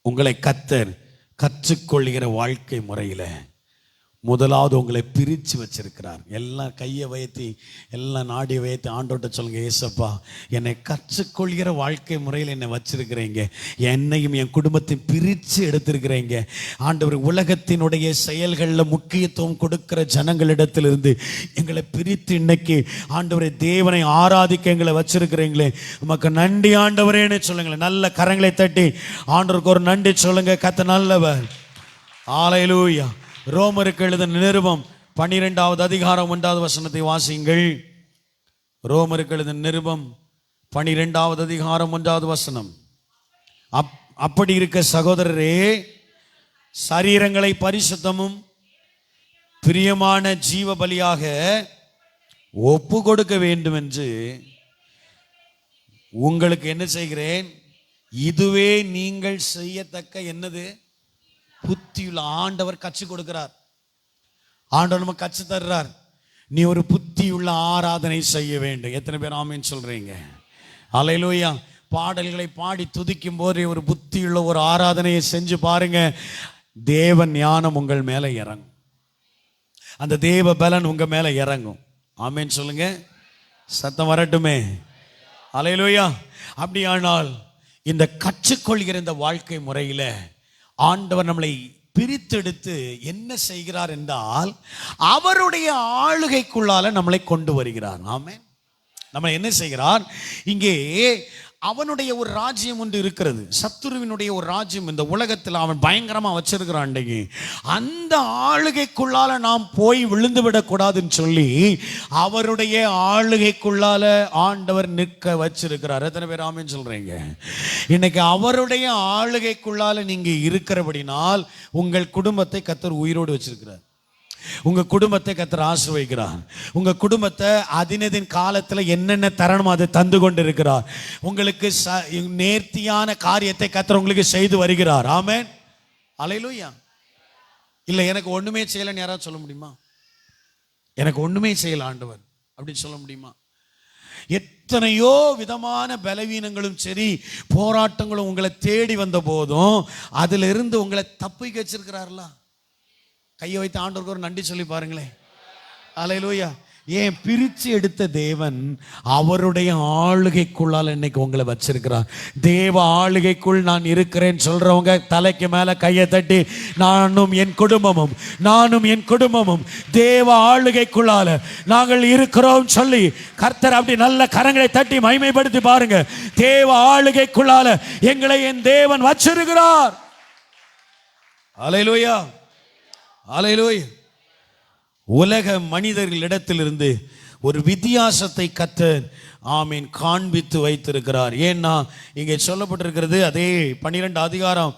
உங்களை கர்த்தர் கற்றுக்கொள்கிற வாழ்க்கை முறையில் முதலாவது உங்களை பிரித்து வச்சிருக்கிறார். எல்லாம் கையை வைத்து எல்லாம் நாடியை வைத்து ஆண்டோட்ட சொல்லுங்க, ஏசப்பா என்னை கற்றுக்கொள்கிற வாழ்க்கை முறையில் என்னை வச்சிருக்கிறீங்க. என்னையும் என் குடும்பத்தையும் பிரித்து எடுத்திருக்கிறீங்க ஆண்டவர். உலகத்தினுடைய செயல்களில் முக்கியத்துவம் கொடுக்கிற ஜனங்களிடத்திலிருந்து எங்களை பிரித்து இன்னைக்கு ஆண்டவரை தேவனை ஆராதிக்க எங்களை வச்சிருக்கிறீங்களே, உமக்கு நன்றி ஆண்டவரேன்னு சொல்லுங்களேன். நல்ல கரங்களை தட்டி ஆண்டவருக்கு ஒரு நன்றி சொல்லுங்க. கர்த்தர் நல்லவர். அல்லேலூயா. ரோமருக்கு எழுதின நிருபம் 12வது அதிகாரம் 1வது வசனத்தை வாசியுங்கள். ரோமருக்கு எழுதின நிருபம் 12வது அதிகாரம் 1வது வசனம். அப்படி இருக்க சகோதரரே, சரீரங்களை பரிசுத்தமும் பிரியமான ஜீவ பலியாக ஒப்பு கொடுக்க வேண்டும் என்று உங்களுக்கு என்ன செய்கிறேன்? இதுவே நீங்கள் செய்யத்தக்க என்னது? புத்தியுள்ள. ஆண்டவர் கற்றுக் கொடுக்கிறார். ஆண்டவர் நமக்கு கற்று தர்றார். நீ ஒரு புத்தியுள்ள ஆராதனை செய்ய வேண்டும். எத்தனை பேர் ஆமென் சொல்றீங்க? அல்லேலூயா. பாடல்களை பாடி துதிக்கும் போதே ஒரு புத்தியுள்ள ஒரு ஆராதனையை செஞ்சு பாருங்க. தேவ ஞானம் உங்கள் மேல இறங்கும். அந்த தேவ பலன் உங்க மேல இறங்கும். ஆமென் சொல்லுங்க. சத்தம் வரட்டுமே. அல்லேலூயா. அப்படியானால் இந்த கற்றுக்கொள்கிற இந்த வாழ்க்கை முறையில் ஆண்டவர் நம்மளை பிரித்தெடுத்து என்ன செய்கிறார் என்றால் அவருடைய ஆளுகைக்குள்ளால நம்மளை கொண்டு வருகிறார். ஆமென். நம்ம என்ன செய்கிறார்? இங்கே அவனுடைய ஒரு ராஜ்யம் ஒன்று இருக்கிறது. சத்துருவினுடைய ஒரு ராஜ்யம் இந்த உலகத்தில் அவன் பயங்கரமா வச்சிருக்கிறான். அன்றைக்கு அந்த ஆளுகைக்குள்ளால நாம் போய் விழுந்து விடக்கூடாதுன்னு சொல்லி அவருடைய ஆளுகைக்குள்ளால ஆண்டவர் நிற்க வச்சிருக்கிறார். எத்தனை பேர் ஆமென் சொல்றீங்க? இன்னைக்கு அவருடைய ஆளுகைக்குள்ளால நீங்க இருக்கிறபடினால் உங்கள் குடும்பத்தை கர்த்தர் உயிரோடு வச்சிருக்கிறார். உங்க குடும்பத்தை கர்த்தர் ஆசீர்வதிக்கிறார். உங்க குடும்பத்தை அதினதின் காலத்தில் என்னென்ன தரணும் அதை தந்து கொண்டு இருக்கிறார். உங்களுக்கு நேர்த்தியான காரியத்தை கர்த்தர் உங்களுக்கு செய்து வருகிறார். ஆமென். அல்லேலூயா. இல்லை எனக்கு ஒண்ணுமே செய்யலைன்னு யாராவது சொல்ல முடியுமா? எனக்கு ஒண்ணுமே செய்யல ஆண்டவர் அப்படின்னு சொல்ல முடியுமா? எத்தனையோ விதமான பலவீனங்களும் சரி போராட்டங்களும் உங்களை தேடி வந்த போதும் அதிலிருந்து உங்களை தப்பிக்க வச்சிருக்கிறார்களா? கையை வைத்து ஆண்டவருக்கு ஒரு நன்றி சொல்லி பாருங்களேன். அல்லேலூயா. ஏன் பிரித்து எடுத்த தேவன் அவருடைய ஆளுகைக்குள்ளால் இன்னைக்கு உங்களை வச்சிருக்கிறார். தேவ ஆளுகைக்குள் நான் இருக்கிறேன் சொல்றவங்க தலைக்கு மேல கையை தட்டி, நானும் என் குடும்பமும் தேவ ஆளுகைக்குள்ளால நாங்கள் இருக்கிறோம் சொல்லி கர்த்தர் அப்படி நல்ல கரங்களை தட்டி மகிமைப்படுத்தி பாருங்க. தேவ ஆளுகைக்குள்ளால எங்களை என் தேவன் வச்சிருக்கிறார். அல்லேலூயா, அல்லேலூயா. உலக மனிதர்களிடத்திலிருந்து ஒரு வித்தியாசத்தை கர்த்தர் ஆமீன் காண்பித்து வைத்திருக்கிறார். ஏன்னா இங்கே சொல்லப்பட்டிருக்கிறது, அதே 12 அதிகாரம்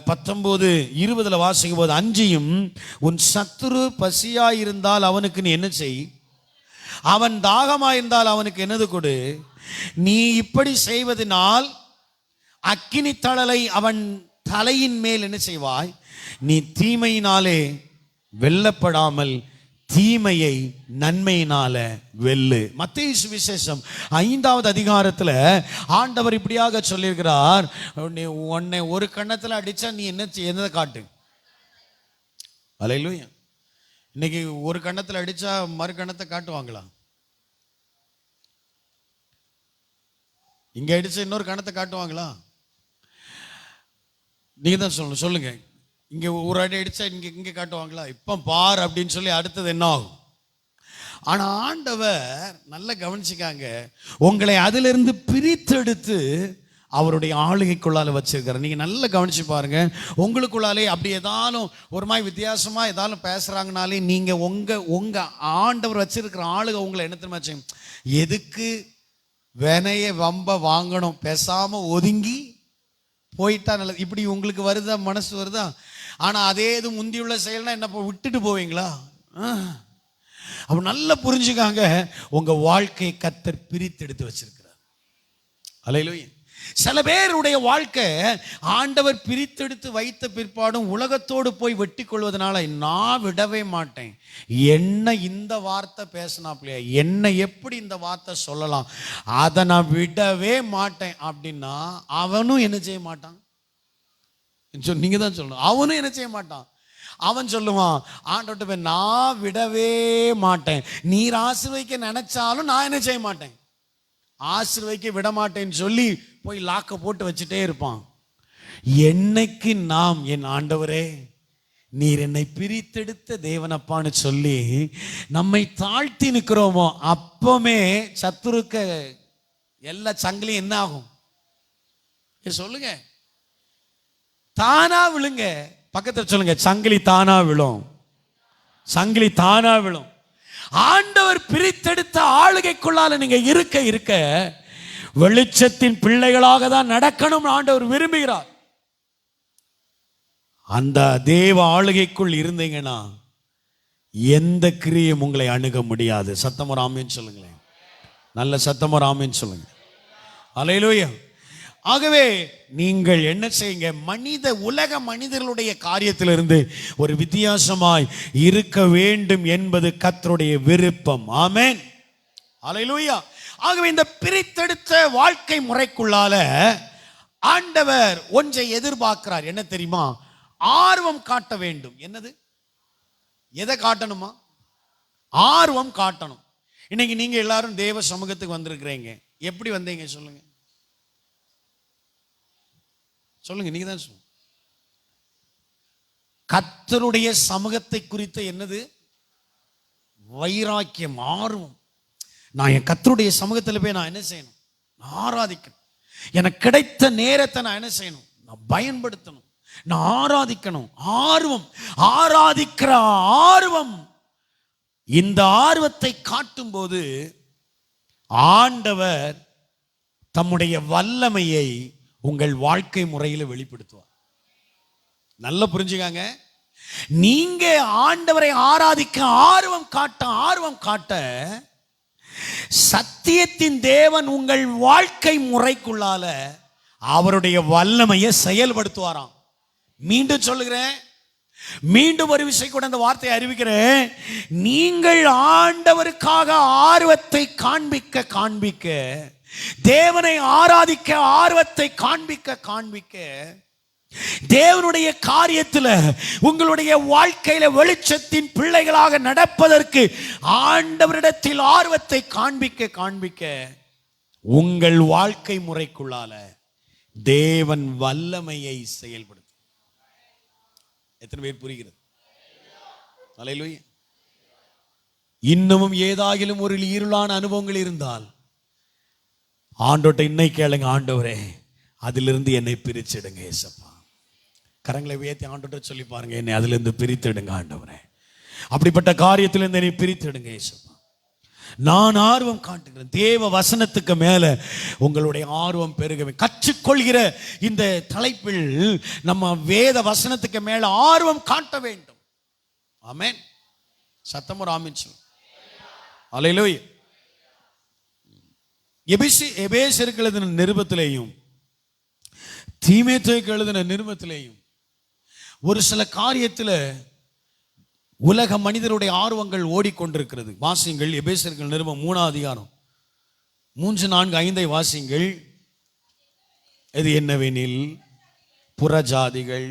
19-20 வாசிக்கும் போது, அஞ்சியும் உன் சத்துரு பசியாயிருந்தால் அவனுக்கு நீ என்ன செய், அவன் தாகமாயிருந்தால் அவனுக்கு என்னது கொடு. நீ இப்படி செய்வதனால் அக்கினி தழலை அவன் தலையின் மேல் என்ன செய்வாய், நீ தீமையினாலே வெல்லப்படாமல் தீமையை நன்மையினால வெல்லு. மத்தேயு சுவிசேஷம் 5வது அதிகாரத்தில் ஆண்டவர் இப்படியாக சொல்லியிருக்கிறார், உன்னை ஒரு கண்ணத்தில் அடிச்சா நீ என்ன காட்டு. அல்லேலூயா. இன்னைக்கு ஒரு கண்ணத்தில் அடிச்சா மறு கண்ணத்தை காட்டுவாங்களா? இங்க அடிச்சா இன்னொரு கண்ணத்தை காட்டுவாங்களா? நீங்க தான் சொல்லணும், சொல்லுங்க. இங்கே ஒரு அடி அடித்தா இங்கே காட்டுவாங்களா? இப்போ பார் அப்படின்னு சொல்லி அடுத்தது என்ன ஆகும்? ஆனால் ஆண்டவர் நல்லா கவனிச்சுக்காங்க, உங்களை அதிலிருந்து பிரித்தெடுத்து அவருடைய ஆளுகைக்குள்ளால வச்சிருக்காரு. நீங்கள் நல்லா கவனிச்சு பாருங்க. உங்களுக்குள்ளாலே அப்படி ஏதாலும் ஒரு மாதிரி வித்தியாசமாக ஏதாலும் பேசுகிறாங்கனாலே நீங்கள் உங்கள் ஆண்டவர் வச்சிருக்கிற ஆளுகை உங்களை என்ன தெரியுமா செய்யும்? எதுக்கு வினைய வம்ப வாங்கணும், பேசாமல் ஒதுங்கி போயிட்டா நல்லது. இப்படி உங்களுக்கு வருதா, மனசு வருதா? ஆனால் அதே இது முந்தியுள்ள செயல்னா என்ன விட்டுட்டு போவீங்களா? அப்ப நல்லா புரிஞ்சுக்காங்க, உங்க வாழ்க்கையை கர்த்தர் பிரித்து எடுத்து வச்சிருக்கிறார். அல்லேலூயா. சில பேருடைய வாழ்க்கை ஆண்டவர் பிரித்தெடுத்து வைத்த பிற்பாடும் உலகத்தோடு போய் வெட்டி கொள்வதனால, நான் விடவே மாட்டேன், என்ன இந்த வார்த்தை பேசினாப்லையா, என்ன எப்படி இந்த வார்த்தை சொல்லலாம், அதை நான் விடவே மாட்டேன் அப்படின்னா அவனும் என்ன செய்ய மாட்டான்? நீங்க தான் சொல்லணும். அவனும் என்ன செய்ய மாட்டான்? அவன் சொல்லுவான் ஆண்டவர்ட்ட போய், நான் விடவே மாட்டேன், நீர் ஆசீர்வதிக்க நினைச்சாலும் நான் என்ன செய்ய மாட்டேன், ஆசீர்வதிக்க விட மாட்டேன்னு சொல்லி போய் லாக்க போட்டு வச்சுட்டே இருப்பான். என்னைக்கு நாம் என் ஆண்டவரே நீர் என்னை பிரித்தெடுத்த தேவனப்பான்னு சொல்லி நம்மை தாழ்த்தி நிற்கிறோமோ, அப்பமே சத்துருக்க எல்லா சங்கிலியும் என்ன ஆகும் சொல்லுங்க? தானா விழுங்க. பக்கத்தில் சொல்லுங்க, சங்கிலி தானா விழும், சங்கிலி தானா விழும். ஆண்டவர் பிரித்தெடுத்த ஆளுகைக்குள்ளால நீங்க இருக்க வெளிச்சத்தின் பிள்ளைகளாக தான் நடக்கணும் ஆண்டவர் விரும்புகிறார். அந்த தேவ ஆளுகைக்குள் இருந்தீங்கன்னா எந்த கிரியும் உங்களை அணுக முடியாது. சத்தம் ஒரு ஆமீன் சொல்லுங்களேன். நல்ல சத்தம் ஒரு ஆமீன் சொல்லுங்க. அல்லேலூயா. ஆகவே நீங்கள் என்ன செய்யுங்க, உலக மனிதர்களுடைய காரியத்திலிருந்து ஒரு வித்தியாசமாய் இருக்க வேண்டும் என்பது கர்த்தருடைய விருப்பம். ஆமென், அல்லேலூயா. ஆகவே இந்த பிரித்தெடுத்த வாழ்க்கை முறைக்குள்ளால ஆண்டவர் ஒன்றை எதிர்பார்க்கிறார். என்ன தெரியுமா? ஆர்வம் காட்ட வேண்டும். என்னது? எதை காட்டணுமா? ஆர்வம் காட்டணும். இன்னைக்கு நீங்க எல்லாரும் தேவ சமூகத்துக்கு வந்திருக்கிறீங்க. எப்படி வந்தீங்க சொல்லுங்க, சொல்லுங்க, நீங்க தான் சொல்லுங்க. கர்த்தருடைய சமூகத்தை குறித்த என்னது? வைராக்கியம், ஆர்வம். நான் என் கர்த்தருடைய சமூகத்தில் போய் நான் என்ன செய்யணும்? நான் ஆராதிக்கணும். எனக்கு கிடைத்த நேரத்தை நான் என்ன செய்யணும்? நான் பயன்படுத்தணும், நான் ஆராதிக்கணும். ஆர்வம், ஆராதிக்கிற ஆர்வம். இந்த ஆர்வத்தை காட்டும் போது ஆண்டவர் தம்முடைய வல்லமையை உங்கள் வாழ்க்கை முறையில் வெளிப்படுத்துவார். நல்லா புரிஞ்சுக்காங்க. நீங்க ஆண்டவரை ஆராதிக்க ஆர்வம் காட்ட சத்தியத்தின் தேவன் உங்கள் வாழ்க்கை முறைக்குள்ளால அவருடைய வல்லமையை செயல்படுத்துவாராம். மீண்டும் சொல்லுகிறேன், மீண்டும் ஒரு விஷயம் கூட அந்த வார்த்தையை அறிவிக்கிறேன். நீங்கள் ஆண்டவருக்காக ஆர்வத்தை காண்பிக்க காண்பிக்க, தேவனை ஆராதிக்க ஆர்வத்தை காண்பிக்க காண்பிக்க, தேவனுடைய காரியத்தில் உங்களுடைய வாழ்க்கையில வெளிச்சத்தின் பிள்ளைகளாக நடப்பதற்கு ஆண்டவரிடத்தில் ஆர்வத்தை காண்பிக்க காண்பிக்க, உங்கள் வாழ்க்கை முறைக்குள்ளால தேவன் வல்லமையை செயல்படுத்தும். எத்தனை பேர் புரிகிறது? அல்லேலூயா. இன்னமும் ஏதாகிலும் ஒரு இருளான அனுபவங்கள் இருந்தால் ஆண்டவர்ட்ட இன்னைக்கு கேளுங்க, ஆண்டவரே அதிலிருந்து என்னை பிரிச்சிடுங்க ஏசப்பா. கரங்களை உயர்த்தி ஆண்டவர்ட்ட சொல்லி பாருங்க, என்னை அதிலிருந்து பிரித்திடுங்க ஆண்டவரே. அப்படிப்பட்ட காரியத்திலிருந்து என்னை பிரித்திடுங்க ஏசப்பா. நான் ஆர்வம் காட்டுகிறேன். தேவ வசனத்துக்கு மேல உங்களுடைய ஆர்வம் பெருக. கற்றுக்கொள்கிற இந்த தலைப்பில் நம்ம வேத வசனத்துக்கு மேல ஆர்வம் காட்ட வேண்டும். ஆமென். சத்தமும் ஆமென் சொல்லு. அல்லேலூயா. எபேசியருக்கு எழுதின நிருபத்திலேயும் தீமோத்தேயுக்கு எழுதின நிருபத்திலேயும் ஒரு சில காரியத்தில் உலக மனிதருடைய ஆர்வங்கள் ஓடிக்கொண்டிருக்கிறது. வாசிங்கள் எபேசியர்கள் நிருபம் 3ஆம் அதிகாரம் 3, 4, 5 வாசிங்கள். இது என்னவெனில், புறஜாதிகள்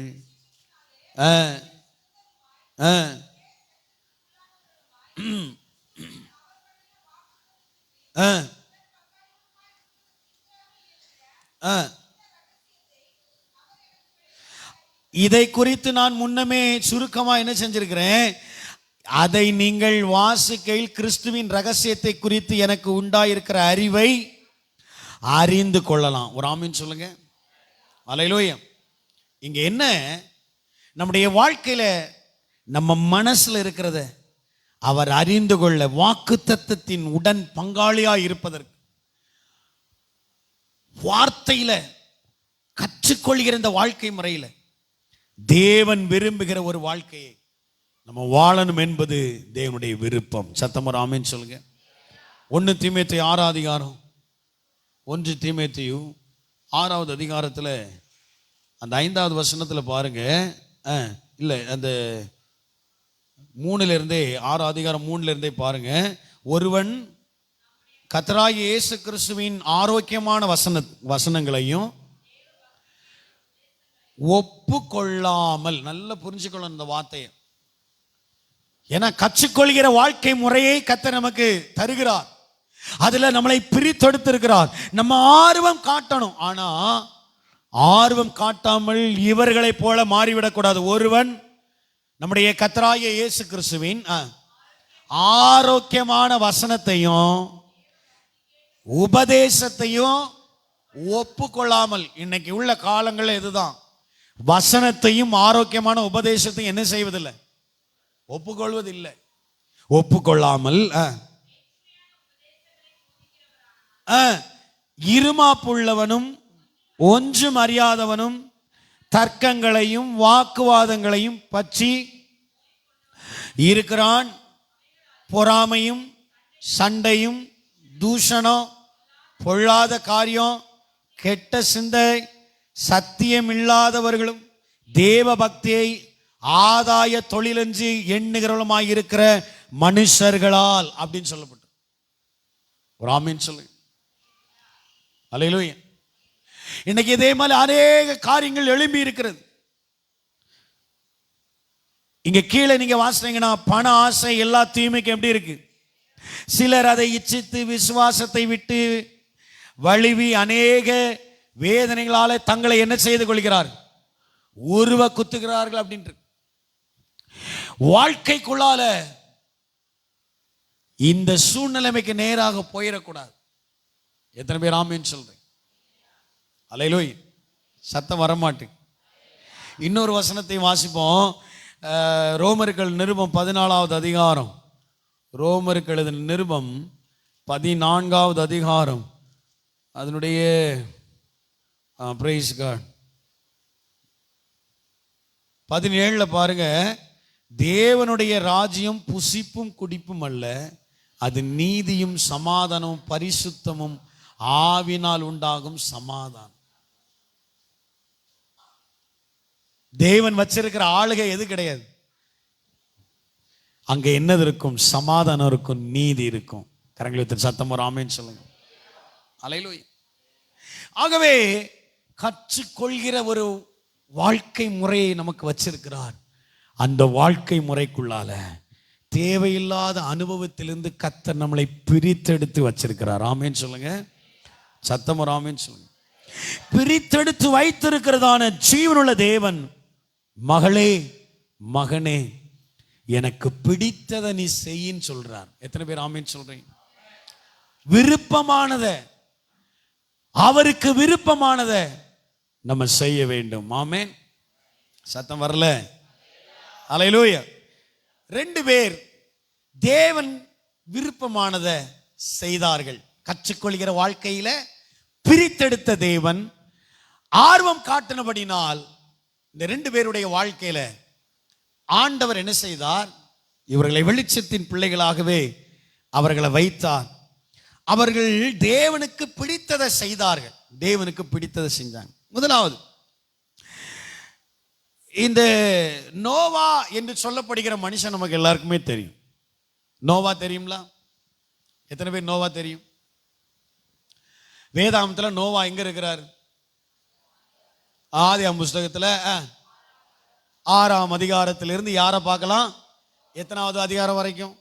இதை குறித்து நான் முன்னமே சுருக்கமா என்ன செஞ்சிருக்கிறேன், அதை நீங்கள் வாசிக்கையில் கிறிஸ்துவின் ரகசியத்தை குறித்து எனக்கு உண்டாயிருக்கிற அறிவை அறிந்து கொள்ளலாம். ஒரு ஆமீன் சொல்லுங்க. அல்லேலூயா. இங்க என்ன, நம்முடைய வாழ்க்கையில நம்ம மனசுல இருக்கிறத அவர் அறிந்து கொள்ள, வாக்குத்தத்தத்தின் உடன் பங்காளியா இருப்பதற்கு, வார்த்தையில கற்றுக்கொள்கிற இந்த வாழ்க்கை முறையில தேவன் விரும்புகிற ஒரு வாழ்க்கையை நம்ம வாழணும் என்பது தேவனுடைய விருப்பம். சத்தமர் ஆமென் சொல்லுங்க. 1 தீமோத்தேயு 6ஆம் அதிகாரம், 1 தீமோத்தேயு 6ஆவது அதிகாரத்தில் அந்த 5வது வசனத்தில் பாருங்க. இல்லை, அந்த 3ல இருந்தே 6ஆம் அதிகாரம் 3ல இருந்தே பாருங்க. ஒருவன் கர்த்தராகிய இயேசு கிறிஸ்துவின் ஆரோக்கியமான வசனங்களையும் ஒப்புக்கொள்ளாமல், நல்லா புரிஞ்சுக்கொள்ளணும் இந்த வார்த்தையை. ஏன்னா கற்றுக்கொள்கிற வாழ்க்கை முறையை கர்த்தர் நமக்கு தருகிறார். அதுல நம்மளை பிரித்தெடுத்திருக்கிறார். நம்ம ஆர்வம் காட்டணும். ஆனா ஆர்வம் காட்டாமல் இவர்களை போல மாறிவிடக்கூடாது. ஒருவன் நம்முடைய கர்த்தராகிய இயேசு கிறிஸ்துவின் ஆரோக்கியமான வசனத்தையும் உபதேசத்தையும் ஒப்புக்கொள்ளாமல், இன்னைக்கு உள்ள காலங்கள் இதுதான், வசனத்தையும் ஆரோக்கியமான உபதேசத்தையும் என்ன செய்வதில்லை, ஒப்புக்கொள்வதில்லை. ஒப்புக்கொள்ளாமல் இருமாப்புள்ளவனும் ஒன்றும் அறியாதவனும் தர்க்கங்களையும் வாக்குவாதங்களையும் பற்றி இருக்கிறான். பொறாமையும் சண்டையும் தூஷணம், பொல்லாத காரியம், கெட்ட சிந்தை, சத்தியம் இல்லாதவர்களும் தேவ பக்தியை ஆதாய தொழிலென்று எண்ணுகிறவளுமாய் இருக்கிற மனுஷர்களால் அப்படின்னு சொல்லப்பட்டு. ஒரு ஆமீன் சொல்லு. அல்லேலூயா. இன்னைக்கு இதே மாதிரி அநேக காரியங்கள் எழும்பி இருக்கிறது. இங்க கீழே நீங்க வாசினீங்கன்னா பண ஆசை எல்லா தீமைக்கும் எப்படி இருக்கு. சிலர் அதை இச்சித்து விசுவாசத்தை விட்டு வழுவி அநேக வேதனைகளால தங்களை என்ன செய்து கொள்கிறார்கள், உருவ குத்துகிறார்கள் அப்படின்ட்டு. வாழ்க்கைக்குள்ளால இந்த சூழ்நிலைமைக்கு நேராக போயிடக்கூடாது. எத்தனை பேர் ஆமீன் சொல்றேன்? அல்லேலூயா. சத்தம் வரமாட்டேன். இன்னொரு வசனத்தை வாசிப்போம். ரோமர்கள் நிருபம் 14வது அதிகாரம், ரோமர்கள் எழுதின நிருபம் 14வது அதிகாரம், அதனுடைய பிரைஸ் காட் 17 பாருங்க. தேவனுடைய ராஜ்யம் புசிப்பும் குடிப்பும் அல்ல, அது நீதியும் சமாதானமும் பரிசுத்தமும் ஆவினால் உண்டாகும் சமாதானம். தேவன் வச்சிருக்கிற ஆளுகை எது கிடையாது. அங்க என்னது இருக்கும்? சமாதானம் இருக்கும், நீதி இருக்கும். கரங்களை சத்தம் ஒரு ஆமென் சொல்லுங்க. அல்லேலூயா. ஆகவே கற்றுக்கொள்கிற ஒரு வாழ்க்கை முறையை நமக்கு வச்சிருக்கிறார். அந்த வாழ்க்கை முறைக்குள்ளால தேவையில்லாத அனுபவத்திலிருந்து கர்த்தர் நம்மளை பிரித்தெடுத்து வச்சிருக்கிறார். ஆமென் சொல்லுங்க. சத்தம் ஒரு ஆமென் சொல்லுங்க. பிரித்தெடுத்து வைத்திருக்கிறதான ஜீவனுள்ள தேவன், மகளே மகனே எனக்கு பிடித்ததை நீ செய்யின்னு சொல்றார். எத்தனை பேர் ஆமென் சொல்றீங்க? விருப்பமானத, அவருக்கு விருப்பமானத நம்ம செய்ய வேண்டும். ஆமென். சத்தம் வரல? அல்லேலூயா. 2 பேர் தேவன் விருப்பமானத செய்தார்கள். கற்றுக்கொள்கிற வாழ்க்கையில பிரித்தெடுத்த தேவன் ஆர்வம் காட்டினபடினால் இந்த 2 பேருடைய வாழ்க்கையில ஆண்டவர் என்ன செய்தார்? இவர்களை வெளிச்சத்தின் பிள்ளைகளாகவே அவர்களை வைத்தார். அவர்கள் தேவனுக்கு பிடித்ததை செய்தார்கள். தேவனுக்கு பிடித்ததை செஞ்சாங்க. முதலாவது, இந்த நோவா என்று சொல்லப்படுகிற மனுஷன் நமக்கு எல்லாருக்குமே தெரியும். நோவா தெரியுங்களா? எத்தனை பேர் நோவா தெரியும்? வேதாகமத்தில் நோவா எங்க இருக்கிறார்? ஆதியாகம புஸ்தகத்தில் 6ஆம் அதிகாரத்திலிருந்து யாரை பார்க்கலாம்? எத்தனாவது அதிகாரம் வரைக்கும்?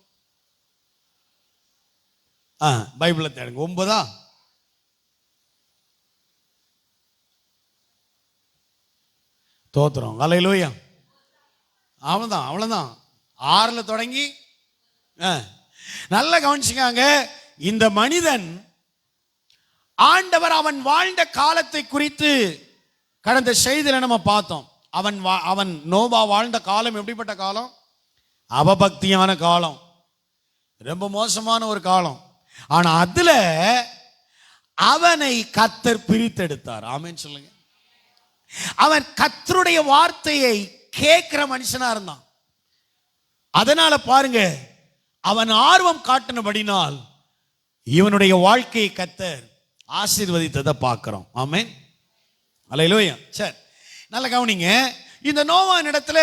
பைபிளை தேடுங்க. 9ஆ? தோத்துறோம். அல்லேலூயா. அவ்வளவுதான், அவ்வளவுதான். 6ல் தொடங்கி நல்ல கவனிச்சுக்காங்க. இந்த மனிதன், ஆண்டவர் அவன் வாழ்ந்த காலத்தை குறித்து கடந்த செய்தியில நம்ம பார்த்தோம். அவன் நோவா வாழ்ந்த காலம் எப்படிப்பட்ட காலம்? அவபக்தியான காலம், ரொம்ப மோசமான ஒரு காலம். ஆனா அதுல அவனை கர்த்தர் பிரித்தெடுத்தார். ஆமென் சொல்லுங்க. அவன் கர்த்தருடைய வார்த்தையை கேட்கிற மனுஷனா இருந்தான். அதனால பாருங்க, அவன் ஆர்வம் காட்டினபடினால் இவனுடைய வாழ்க்கையை கர்த்தர் ஆசீர்வதித்ததை பார்க்கிறோம். ஆமென். அல்லேலூயா. சரி, நல்ல கவனிங்க. இந்த நோவாவின் இடத்துல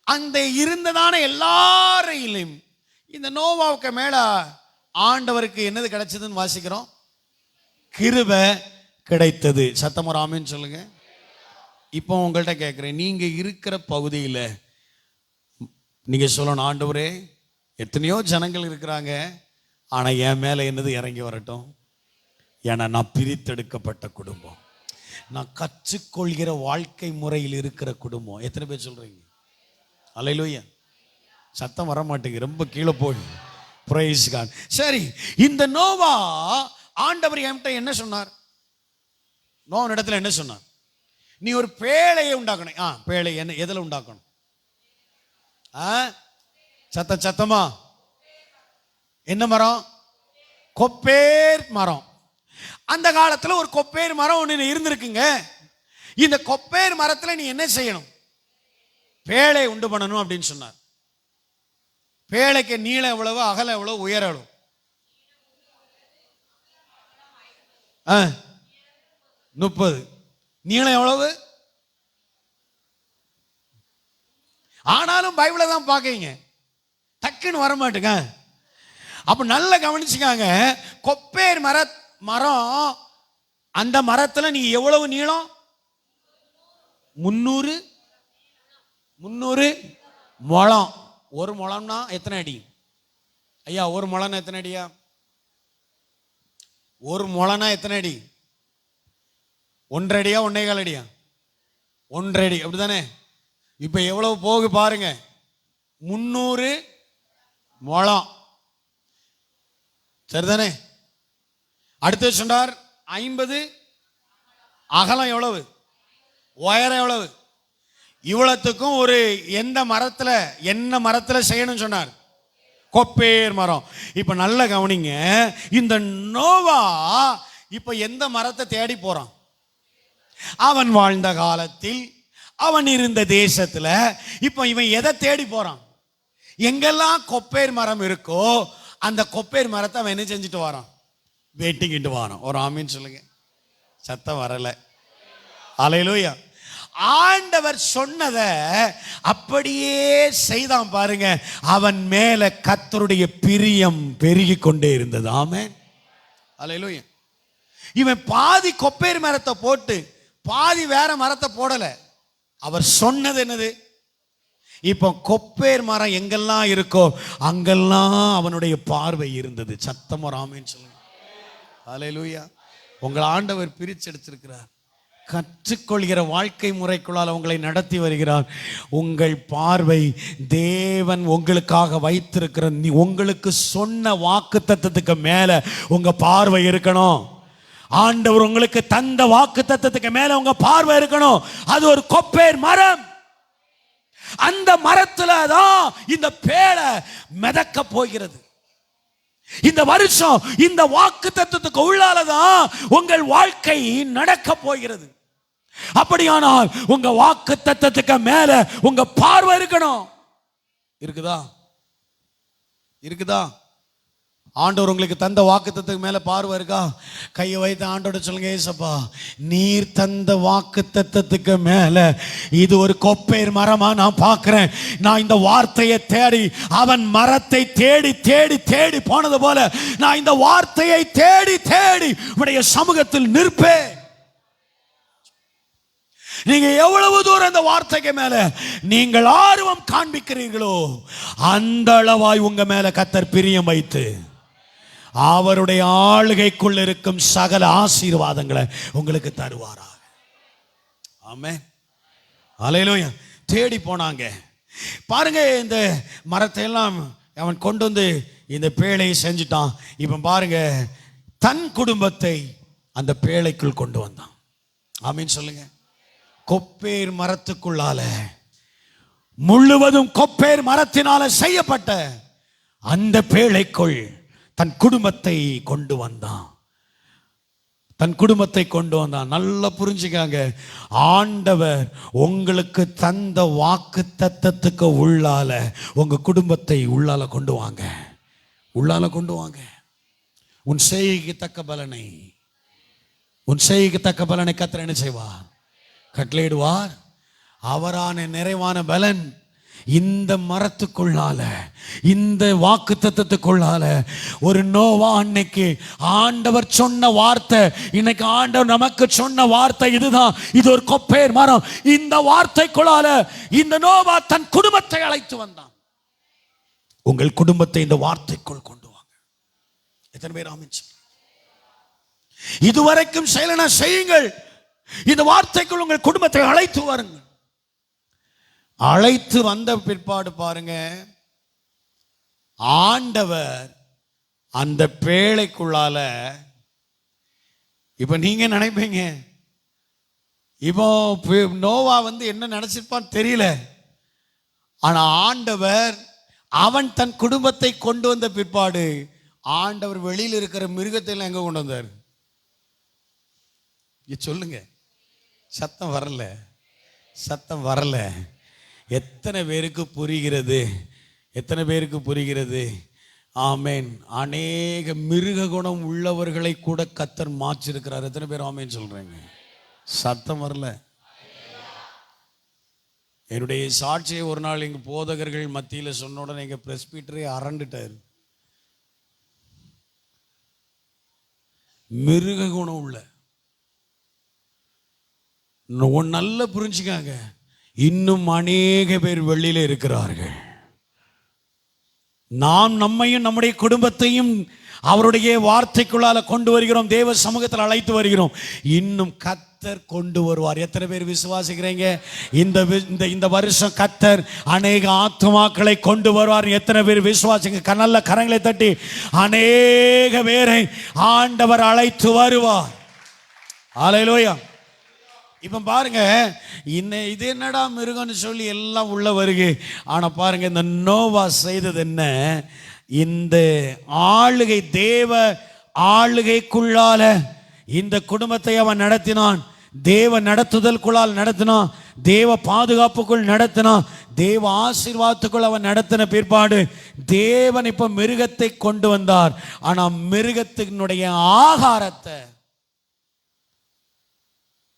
அந்த இருந்ததான எல்லாரையும் இந்த நோவாவுக்கு மேல ஆண்டவருக்கு என்னது கிடைச்சதுன்னு வாசிக்கிறோம்? கிருபை கிடைத்தது. சத்தம் ஒரு ஆமென் சொல்லுங்க. இப்போ உங்கள்கிட்ட கேட்குறேன், நீங்க இருக்கிற பகுதியில் நீங்க சொல்லணும், ஆண்டவரே எத்தனையோ ஜனங்கள் இருக்கிறாங்க, ஆனா என் மேல என்னது இறங்கி வரட்டும். ஏன்னா நான் பிரித்தெடுக்கப்பட்ட குடும்பம், நான் கற்றுக்கொள்கிற வாழ்க்கை முறையில் இருக்கிற குடும்பம். எத்தனை பேர் சொல்றீங்க? அல்லேலூயா. சத்தம் வர மாட்டேங்குது, ரொம்ப கீழே போய். Price cut. சரி, இந்த நோவா ஆண்டவர் என்கிட்ட என்ன சொன்னார்? நோவா இடத்துல என்ன சொன்னார்? நீ ஒரு பேழையை உண்டாக்கணும். பேழை என்ன எதுல உண்டாக்கணும்? சத்தமா என்ன மரம்? கொப்பேர் மரம். அந்த காலத்துல ஒரு கொப்பேர் மரம் ஒன்று இருந்திருக்குங்க. இந்த கொப்பேர் மரத்துல நீ என்ன செய்யணும்? பேழை உண்டு பண்ணணும் அப்படின்னு சொன்னார். பேழைக்கு நீளம் எவ்வளவு, அகலம் எவ்வளவு, உயரம் எவ்வளவு? 30. நீளம் எவ்வளவு? ஆனாலும் பைபிளை தான் பார்க்கீங்க, டக்குன்னு வர மாட்டுங்க. அப்ப நல்லா கவனிச்சுக்காங்க. கொப்பேர் மரம், அந்த மரத்துல நீ எவ்வளவு நீளம்? 300 முழம். ஒரு முழம்னா எத்தனை அடி ஐயா? ஒரு முழம்னா எத்தனை அடியா? ஒரு முழம்னா எத்தனை அடி? 1.5 அடியா 1.25 அடியா? 1.5 அடி, அப்படித்தானே? இப்ப எவ்வளவு போகு பாருங்க, 300 முழம். சரிதானே? அடுத்து சொன்னார் 50 அகலம் எவ்வளவு, உயரம் எவ்வளவு? இவ்வளத்துக்கும் ஒரு என்ன மரத்துல செய்யணும் சொன்னார்? கொப்பேர் மரம். இப்ப நல்ல கவனிங்க, இந்த நோவா இப்ப எந்த மரத்தை தேடி போறான்? அவன் வாழ்ந்த காலத்தில், அவன் இருந்த தேசத்துல இப்ப இவன் எதை தேடி போறான்? எங்கெல்லாம் கொப்பேர் மரம் இருக்கோ அந்த கொப்பேர் மரத்தை அவன் என்ன செஞ்சுட்டு வரான்? வெட்டிக்கிட்டு வரான். ஒரு ஆமீன் சொல்லுங்க. சத்தம் வரல. அல்லேலூயா. ஆண்டவர் சொன்னதை அப்படியே செய்தான் பாருங்க. அவன் மேல கர்த்தருடைய பிரியம் பெருகி கொண்டே இருந்தது. ஆமென், அல்லேலூயா. இவன் பாதி கொப்பேர் மரத்தை போட்டு பாதி வேற மரத்தை போடல. அவர் சொன்னது என்னது? இப்போ கொப்பேர் மரம் எங்கெல்லாம் இருக்கோ அங்கெல்லாம் அவனுடைய பார்வை இருந்தது. சத்தமா ஆமென் சொல்லுங்க. அல்லேலூயா. உங்கள் ஆண்டவர் பிரிச்செடுத்திருக்கிறார். கற்றுக்கொள்கிற வாழ்க்கை முறைக்குள்ளால் உங்களை நடத்தி வருகிறார். உங்கள் பார்வை தேவன் உங்களுக்காக வைத்திருக்கிற உங்களுக்கு சொன்ன வாக்குத்தத்தத்துக்கு மேல உங்க பார்வை இருக்கணும். ஆண்டவர் உங்களுக்கு தந்த வாக்குத்தத்தத்துக்கு மேல உங்க பார்வை இருக்கணும். அது ஒரு கொப்பேர் மரம். அந்த மரத்துல தான் இந்த பேழை மிதக்க போகிறது. இந்த வருஷம் இந்த வாக்குத்தத்தத்துக்கு உள்ளாலதான் உங்கள் வாழ்க்கை நடக்க போகிறது. அப்படியானால் உங்க வாக்குத்தத்தத்துக்கு மேல உங்க பார்வை இருக்கணும். இருக்குதா? இருக்குதா? ஆண்டவர் உங்களுக்கு தந்த வாக்குத்தத்தத்துக்கு மேல பார்வை இருக்கா? கையை வைத்து ஆண்டோட சொல்லுங்க, ஏசப்பா நீர் தந்த வாக்குத்தத்தத்துக்கு மேல இது ஒரு கொப்பேர் மரமா நான் பார்க்கிறேன். நான் இந்த வார்த்தையை தேடி, அவன் மரத்தை தேடி தேடி தேடி போனது போல நான் இந்த வார்த்தையை தேடி தேடி உடைய சமூகத்தில் நிற்பேன். நீங்க எவ்வளவு தூரம் அந்த வார்த்தைக்கு மேல நீங்கள் ஆர்வம் காண்பிக்கிறீர்களோ அந்த அளவாய் உங்க மேல கர்த்தர் பிரியம் வைத்து அவருடைய ஆளுகைக்குள் இருக்கும் சகல ஆசீர்வாதங்களை உங்களுக்கு தருவாராக. ஆமென், அல்லேலூயா. தேடி போனாங்க பாருங்க. இந்த மரத்தை எல்லாம் அவன் கொண்டு வந்து இந்த பேழையை செஞ்சுட்டான். இப்ப பாருங்க, தன் குடும்பத்தை அந்த பேழைக்குள் கொண்டு வந்தான். ஆமீன் சொல்லுங்க. கொப்பேர் மரத்துக்குள்ளால, முழுவதும் கொப்பேர் மரத்தினால செய்யப்பட்ட அந்த பேழைக்குள் தன் குடும்பத்தை கொண்டு வந்தான். தன் குடும்பத்தை கொண்டு வந்தான். நல்லா புரிஞ்சுக்காங்க. ஆண்டவர் உங்களுக்கு தந்த வாக்கு தத்தத்துக்கு உள்ளால உங்க குடும்பத்தை உள்ளால கொண்டு வாங்க. உள்ளால கொண்டு வாங்க. உன் செய்கைக்கு தக்க பலனை, உன் செய்கைக்கு தக்க பலனை கர்த்தர் என்ன செய்வார்? கட்டளையிடுவார். அவரான நிறைவான பலன் இந்த மரத்துக்குள்ளால, இந்த வாக்கு தத்தத்துக்குள்ளால ஒரு நோவா அன்னைக்கு ஆண்டவர் சொன்ன வார்த்தை, இன்னைக்கு ஆண்டவர் நமக்கு சொன்ன வார்த்தை இதுதான். இது ஒரு கொப்பேர் மரம். இந்த வார்த்தைக்குள்ளால இந்த நோவா தன் குடும்பத்தை அழைத்து வந்தான். உங்கள் குடும்பத்தை இந்த வார்த்தைக்குள் கொண்டு வாங்க. எத்தனை பேர் ஆமென்? இதுவரைக்கும் செயலனா செய்யுங்கள். இந்த வார்த்தைக்குள் உங்கள் குடும்பத்தை அழைத்து வாருங்கள். அழைத்து வந்த பிற்பாடு பாருங்க, ஆண்டவர் அந்த பேழைக்குள்ளால, இப்ப நீங்க நினைப்பீங்க இப்போ நோவா என்ன நினைச்சிருப்பான்னு தெரியல. ஆனா ஆண்டவர் அவன் தன் குடும்பத்தை கொண்டு வந்த பிற்பாடு ஆண்டவர் வெளியில் இருக்கிற மிருகத்தை எல்லாம் எங்க கொண்டு வந்தார்? சொல்லுங்க. சத்தம் வரல, சத்தம் வரல. எத்தனை பேருக்கு புரிகிறது? எத்தனை பேருக்கு புரிகிறது? ஆமேன். அநேக மிருக குணம் உள்ளவர்களை கூட கர்த்தர் மாற்றிருக்கிறார். எத்தனை பேர் ஆமேன் சொல்றீங்க? சத்தம் வரல. என்னுடைய சாட்சியை ஒரு நாள் எங்க போதகர்கள் மத்தியில் சொன்ன உடனே எங்க பிரஸ்பீட்டரே அரண்டுட்டார். மிருக குணம் உள்ள நல்ல புரிஞ்சுக்காங்க. இன்னும் அநேக பேர் வெளியில இருக்கிறார்கள். நாம் நம்மையும் நம்முடைய குடும்பத்தையும் அவருடைய வார்த்தைக்குள்ளால கொண்டு வருகிறோம். தேவ சமூகத்தில் அழைத்து வருகிறோம். இன்னும் கர்த்தர் கொண்டு வருவார். எத்தனை பேர் விசுவாசிக்கிறீங்க? இந்த வருஷம் கர்த்தர் அநேக ஆத்துமாக்களை கொண்டு வருவார். எத்தனை பேர் விசுவாசிங்க? நல்ல கரங்களை தட்டி அநேக பேரை ஆண்டவர் அழைத்து வருவார். அல்லேலூயா. இப்ப பாருங்க, இது என்னடா மிருகம்னு சொல்லி எல்லாம் உள்ள வருகு. ஆனா பாருங்க, இந்த நோவா செய்தது என்ன? இந்த ஆளுகை, தேவ ஆளுகைக்குள்ளால இந்த குடும்பத்தை அவன் நடத்தினான். தேவ நடத்துதலுக்குள்ளால் நடத்தினான். தேவ பாதுகாப்புக்குள் நடத்தினான். தேவ ஆசீர்வாதத்துக்குள் அவன் நடத்தின பிற்பாடு தேவன் இப்ப மிருகத்தை கொண்டு வந்தார். ஆனா மிருகத்தினுடைய ஆகாரத்தை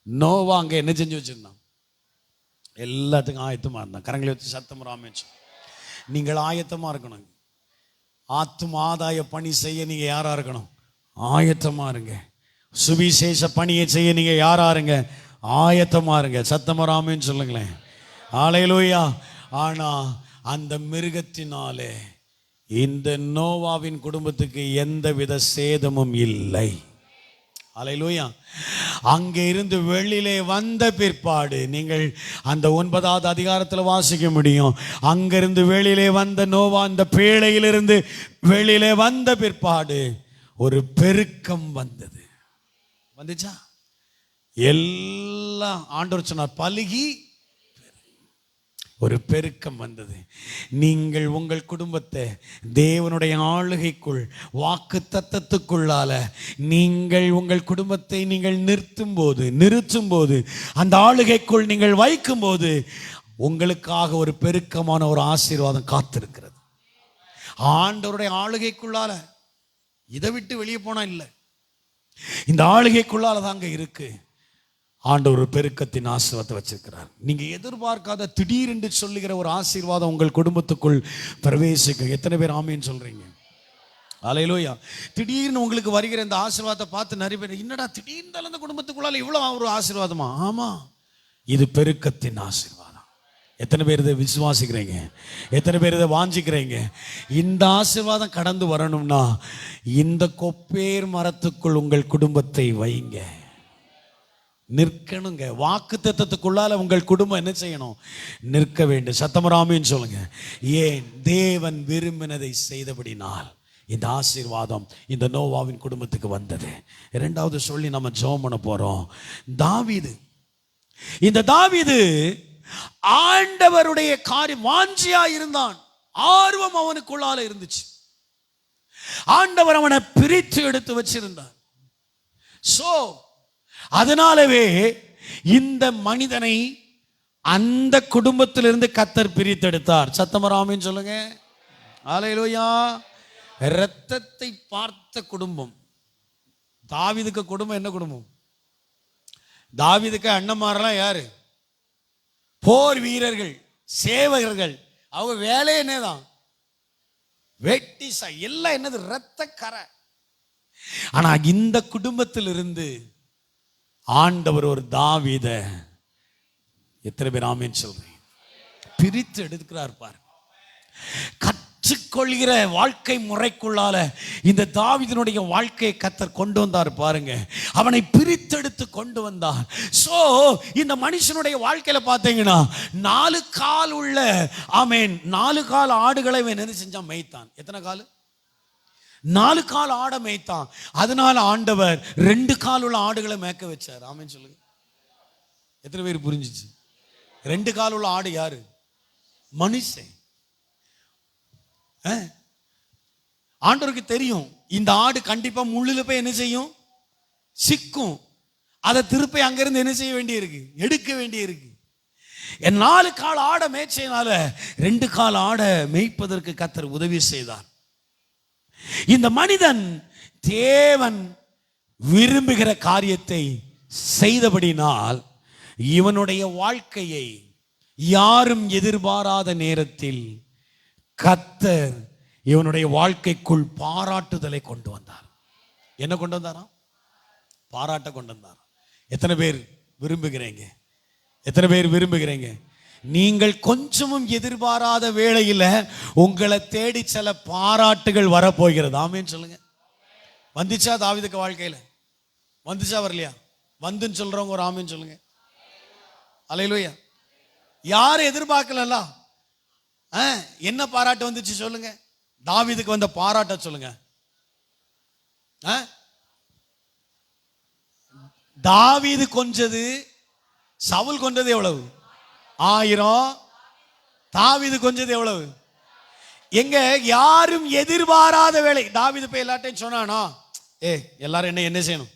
நோவா அங்க என்ன செஞ்சு வச்சிருந்தான்? எல்லாத்துக்கும் ஆயத்தமாக இருந்தான். கரங்களை வச்சு சத்தம் ராமேச்சு. நீங்கள் ஆயத்தமாக இருக்கணும். ஆத்தும ஆதாய பணி செய்ய நீங்கள் யாராக இருக்கணும்? ஆயத்தமாக இருங்க. சுவிசேஷ பணியை செய்ய நீங்கள் யாராக இருங்க? ஆயத்தமாக இருங்க. சத்தமாக ராமேன்னு சொல்லுங்களேன். ஹல்லேலூயா. ஆனால் அந்த மிருகத்தினாலே இந்த நோவாவின் குடும்பத்துக்கு எந்தவித சேதமும் இல்லை. ஹல்லேலூயா. அங்கே இருந்து வெளியிலே வந்த பிற்பாடு நீங்கள் அந்த 9வது அதிகாரத்தில் வாசிக்க முடியும். அங்கிருந்து வெளியிலே வந்த நோவா அந்த பேழையிலிருந்து வெளியிலே வந்த பிற்பாடு ஒரு பெருக்கம் வந்தது. வந்துச்சா? எல்லாம் ஆண்டவர் சொன்னார், பலுகி ஒரு பெருக்கம் வந்தது. நீங்கள் உங்கள் குடும்பத்தை தேவனுடைய ஆளுகைக்குள், வாக்கு தத்தத்துக்குள்ளால நீங்கள் உங்கள் குடும்பத்தை நீங்கள் நிறுத்தும் போது அந்த ஆளுகைக்குள் நீங்கள் வைக்கும் போது உங்களுக்காக ஒரு பெருக்கமான ஒரு ஆசீர்வாதம் காத்திருக்கிறது. ஆண்டவருடைய ஆளுகைக்குள்ளால, இதை விட்டு வெளியே போனா இல்லை, இந்த ஆளுகைக்குள்ளால தாங்க இருக்கு. ஆண்டவர் ஒரு பெருக்கத்தின் ஆசீர்வாதத்தை வச்சிருக்கிறார். நீங்க எதிர்பார்க்காத திடீரென்று சொல்லுகிற ஒரு ஆசீர்வாதம் உங்கள் குடும்பத்துக்குள் பிரவேசிக்கும். எத்தனை பேர் ஆமேன்னு சொல்றீங்க? ஹல்லேலூயா. திடீர்னு உங்களுக்கு வருகிற இந்த ஆசீர்வாதத்தை பார்த்து நிறைய பேர், என்னடா திடீர்னு அந்த குடும்பத்துக்குள்ளால இவ்வளவு ஒரு ஆசீர்வாதமா? ஆமா, இது பெருக்கத்தின் ஆசீர்வாதம். எத்தனை பேர் இதை விசுவாசிக்கிறீங்க? எத்தனை பேர் இதை வாஞ்சிக்கிறீங்க? இந்த ஆசீர்வாதம் கடந்து வரணும்னா இந்த கொப்பேர் மரத்துக்குள் உங்கள் குடும்பத்தை வைங்க. நிற்கணுங்க. வாக்கு தத்தத்துக்குள்ளால உங்கள் குடும்பம் என்ன செய்யணும்? நிற்க வேண்டும். சத்தமராமின்னு சொல்லுங்க. ஏன்? தேவன் விரும்பினதை செய்தபடினால் இந்த ஆசீர்வாதம் இந்த நோவாவின் குடும்பத்துக்கு வந்தது. இரண்டாவது சொல்லி நம்ம ஜெபம் பண்ண போறோம். தாவீது, இந்த தாவீது ஆண்டவருடைய காரியம் வாஞ்சியா இருந்தான். ஆர்வம் அவனுக்குள்ளால இருந்துச்சு. ஆண்டவர் அவனை பிரித்து எடுத்து வச்சிருந்தார். அதனாலவே இந்த மனிதனை அந்த குடும்பத்திலிருந்து கர்த்தர் பிரித்தெடுத்தார். சத்தமராமின்னு சொல்லுங்க. ஹல்லேலூயா. இரத்தத்தை பார்த்த குடும்பம் தாவீதுக்கு. குடும்பம் என்ன குடும்பம்? தாவீதுக்கு அண்ணன்மாரெல்லாம் யாரு? போர் வீரர்கள், சேவகர்கள். அவங்க வேலை என்னதான்? வெட்டி எல்லாம் என்னது? இரத்த கரை. ஆனா இந்த குடும்பத்திலிருந்து ஆண்டவர் ஒரு தாவீத, எத்தனை பேர் ஆமென் சொல்றீங்க, பிரித்து எடுக்கிறார். பாரு, கற்றுக்கொள்கிற வாழ்க்கை முறைக்குள்ளால இந்த தாவீதினுடைய வாழ்க்கையை கர்த்தர் கொண்டு வந்தார். பாருங்க, அவனை பிரித்தெடுத்து கொண்டு வந்தார். சோ இந்த மனுஷனுடைய வாழ்க்கையில பார்த்தீங்கன்னா 4 கால் உள்ள, ஆமென், 4 கால் ஆடுகளை என்ன செஞ்சான்? மேய்த்தான். எத்தனை கால்? 4 கால் ஆடை மேய்த்தான். அதனால ஆண்டவர் 2 கால் உள்ள ஆடுகளை மேய்க்க வச்சார். ஆமென் சொல்லுங்க. எத்தனை பேர் புரிஞ்சிச்சு? 2 கால் உள்ள ஆடு யாரு? மனுஷன். ஆண்டவருக்கு தெரியும் இந்த ஆடு கண்டிப்பா முள்ளுல போய் என்ன செய்யும்? சிக்கும். அதை திருப்பி அங்கிருந்து என்ன செய்ய வேண்டி இருக்கு? எடுக்க வேண்டி இருக்கு. 4 கால் ஆடை மேய்ச்சனால 2 கால் ஆடை மேய்ப்பதற்கு கர்த்தர் உதவி செய்தார். இந்த மனிதன் தேவன் விரும்புகிற காரியத்தை செய்தபடினால் இவனுடைய வாழ்க்கையை யாரும் எதிர்பாராத நேரத்தில் கர்த்தர் இவனுடைய வாழ்க்கைக்குள் பாராட்டுதலை கொண்டு வந்தார். என்ன கொண்டு வந்தாராம்? பாராட்ட கொண்டு வந்தார். எத்தனை பேர் விரும்புகிறீங்க? எத்தனை பேர் விரும்புகிறீங்க? நீங்கள் கொஞ்சமும் எதிர்பாராத வேளையில் உங்களை தேடி சில பாராட்டுகள் வரப்போகிறது. ஆமென் சொல்லுங்க. வந்துச்சா தாவீதுக்கு வாழ்க்கையில? வந்துச்சா வரலையா? வந்துன்னு சொல்றவங்க ஒரு ஆமென் சொல்லுங்க. அல்லேலூயா. யாரும் எதிர்பார்க்கல. என்ன பாராட்டு வந்துச்சு சொல்லுங்க? தாவீதுக்கு வந்த பாராட்ட சொல்லுங்க. தாவீது கொஞ்சது, சவுல் கொண்டது எவ்வளவு? 1000. தாவீது கொஞ்சது எவ்வளவு? எங்க யாரும் எதிர்பாராத வேலை. தாவீது போய் எல்லாத்தையும் சொன்னானா, எல்லாரும் என்ன செய்யணும்?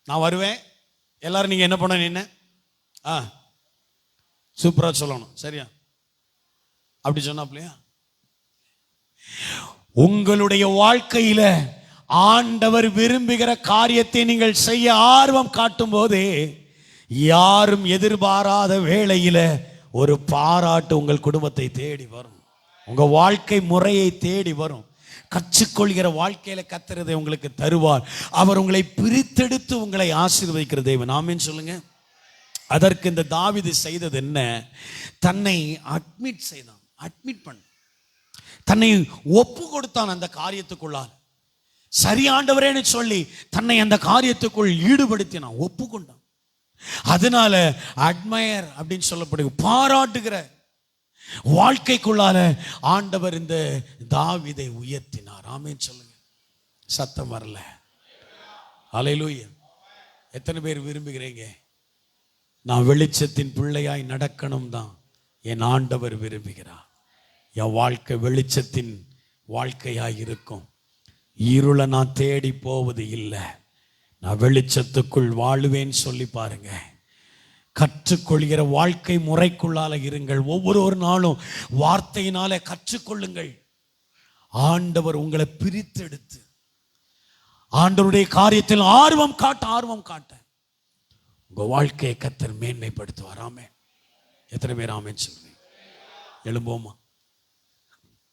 நான் வருவேன், எல்லாரும் நீங்க என்ன பண்ணணும்? என்ன சூப்பரா சொல்லணும். சரியா? அப்படி சொன்னாப்லையா? உங்களுடைய வாழ்க்கையில ஆண்டவர் விரும்புகிற காரியத்தை நீங்கள் செய்ய ஆர்வம் காட்டும் போதே யாரும் எதிர்பாராத வேளையில ஒரு பாராட்டு உங்கள் குடும்பத்தை தேடி வரும். உங்க வாழ்க்கை முறையை தேடி வரும். கற்றுக்கொள்கிற வாழ்க்கையில கத்துறதை உங்களுக்கு தருவார். அவர் உங்களை பிரித்தெடுத்து உங்களை ஆசீர்வதிக்கிற தேவன். ஆமென் சொல்லுங்க. அதற்கு இந்த தாவீது செய்தது என்ன? தன்னை அட்மிட் செய்தான். அட்மிட் பண்ண, தன்னை ஒப்பு கொடுத்தான். அந்த காரியத்துக்குள்ளால் சரியாண்டவரேன்னு சொல்லி தன்னை அந்த காரியத்துக்குள் ஈடுபடுத்தினான், ஒப்புக்கொண்டான். அதனால அட்மயர் அப்படின்னு சொல்லப்படுது, பாராட்டுகிற வாழ்க்கைக்குள்ளால ஆண்டவர் இந்த தாவீதை உயர்த்தினார். ஆமென் சொல்லுங்க. சத்தம் வரல. ஹல்லேலூயா. எத்தனை பேர் விரும்புகிறீங்க? நான் வெளிச்சத்தின் பிள்ளையாய் நடக்கணும் தான் என் ஆண்டவர் விரும்புகிறார். என் வாழ்க்கை வெளிச்சத்தின் வாழ்க்கையாய் இருக்கும். இருளை நான் தேடி போவது இல்லை, நான் வெளிச்சத்துக்குள் வாழுவேன்னு சொல்லி பாருங்க. கற்றுக்கொள்கிற வாழ்க்கை முறைக்குள்ளால இருங்கள். ஒவ்வொரு நாளும் வார்த்தையினால கற்றுக்கொள்ளுங்கள். ஆண்டவர் உங்களை பிரித்தெடுத்து ஆண்டவருடைய காரியத்தில் ஆர்வம் காட்ட உங்க வாழ்க்கையை கர்த்தர் மேன்மைப்படுத்துவார். ஆமென். எத்தனை பேர் ஆமென் சொல்லுங்க? எழும்போமா,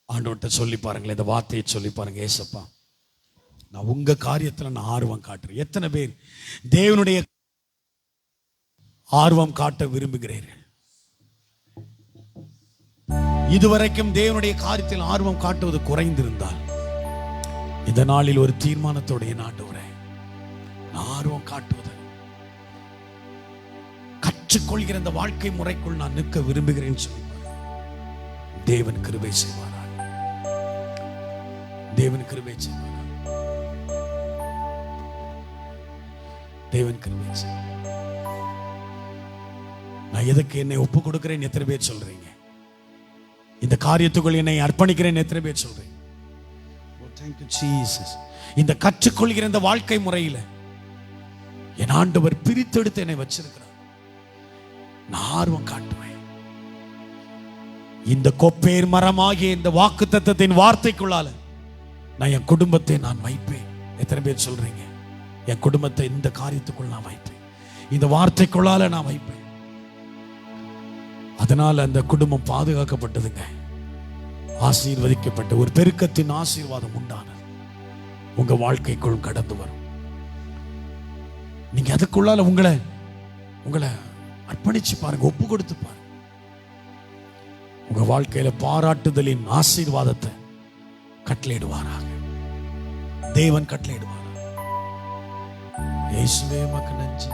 ஆண்டவர்கிட்ட சொல்லி பாருங்களேன், இந்த வார்த்தையை சொல்லி பாருங்க. ஏசப்பா, நான் உங்க காரியத்தில் நான் ஆர்வம் காட்டுறேன். எத்தனை பேர் தேவனுடைய ஆர்வம் காட்ட விரும்புகிறீர்கள்? இதுவரைக்கும் தேவனுடைய காரியத்தில் ஆர்வம் காட்டுவது குறைந்திருந்தால் இந்த நாளில் ஒரு தீர்மானத்தோட ஆண்டவரே, நான் ஆர்வம் காட்டுவது, கற்றுக்கொள்கிற இந்த வாழ்க்கை முறைக்குள் நான் நிற்க விரும்புகிறேன் சொல்லி தேவன் கிருபை செய்வாரா? தேவன் கிருபை செய்வாரா? தேவன் கிருபை செய்வார். நான் எதுக்கு என்னை ஒப்பு கொடுக்கிறேன் எத்தனை பேர் சொல்றீங்க? இந்த காரியத்துக்குள் என்னை அர்ப்பணிக்கிறேன் எத்தனை பேர் சொல்றீங்க? Thank you Jesus. இந்த கற்றுக்கொள்கிற இந்த வாழ்க்கை முறையில என் ஆண்டவர் பிரித்தெடுத்து என்னை வச்சிருக்கிறார். நான் ஆர்வம் காட்டுவேன். இந்த கொப்பேர் மரமாகிய இந்த வாக்குத்தத்தத்தின் வார்த்தைக்குள்ளால நான் என் குடும்பத்தை நான் வைப்பேன். எத்தனை பேர் சொல்றீங்க? என் குடும்பத்தை இந்த காரியத்துக்குள் நான் வைப்பேன், இந்த வார்த்தைக்குள்ளால நான் வைப்பேன். அதனால அந்த குடும்பம் பாதுகாக்கப்பட்டதுங்க, ஆசீர்வதிக்கப்பட்ட ஒரு பெருக்கத்தின் ஆசீர்வாதம் உண்டானது உங்க வாழ்க்கைக்குள் கடந்து வரும். நீங்க அதுக்குள்ளால உங்களை அர்ப்பணிச்சு பாருங்க, ஒப்பு கொடுத்து பாருங்க. உங்க வாழ்க்கையில பாராட்டுதலின் ஆசீர்வாதத்தை கட்டளையிடுவாராக. தேவன் கட்டளையிடுவார். இயேசுவே உமக்கு நன்றி,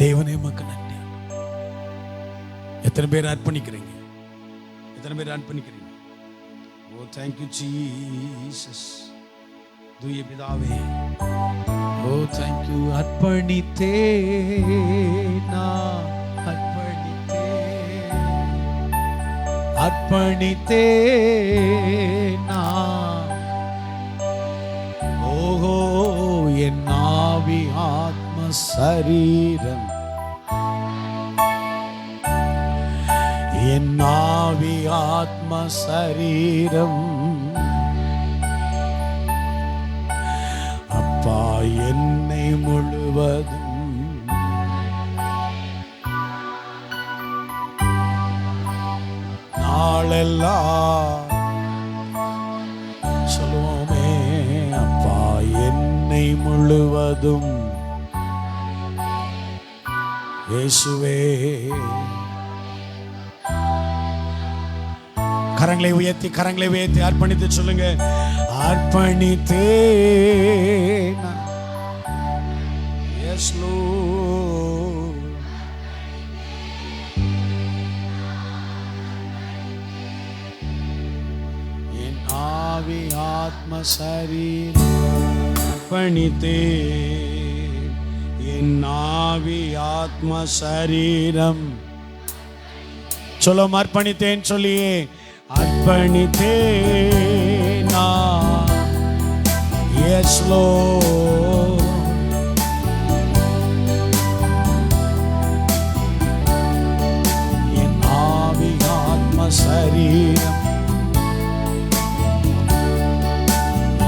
தேவனே உமக்கு நன்றி. எத்தனை பேர் அர்ப்பணிக்கிறீங்க? எத்தனை பேர் அர்ப்பணிக்கிறீங்க? ஓ thank you Jesus. தூய பிதாவே, ஓ thank you. அர்ப்பணித்தே நான் அர்ப்பணித்தே நான், ஓஹோ என் ஆவி ஆத்ம சரீரம், என் ஆவி ஆத்ம சரீரம், அப்பா என்னை முழுவதும் நாளெல்லாம் சொல்லுவோமே, அப்பா என்னை முழுவதும் இயேசுவே. கரங்களை உயர்த்தி அர்ப்பணித்து சொல்லுங்க, அர்ப்பணித்தே எஸ் லோர்ட். என் ஆவி ஆத்ம சரீரம் அர்ப்பணித்தே, என் ஆவி ஆத்ம சரீரம் சொல்லும் அர்ப்பணித்தேன் சொல்லியே, அர்ப்பணித்தே நான் எஸ் லோர்ட். என் ஆவி ஆத்ம சரீரம்,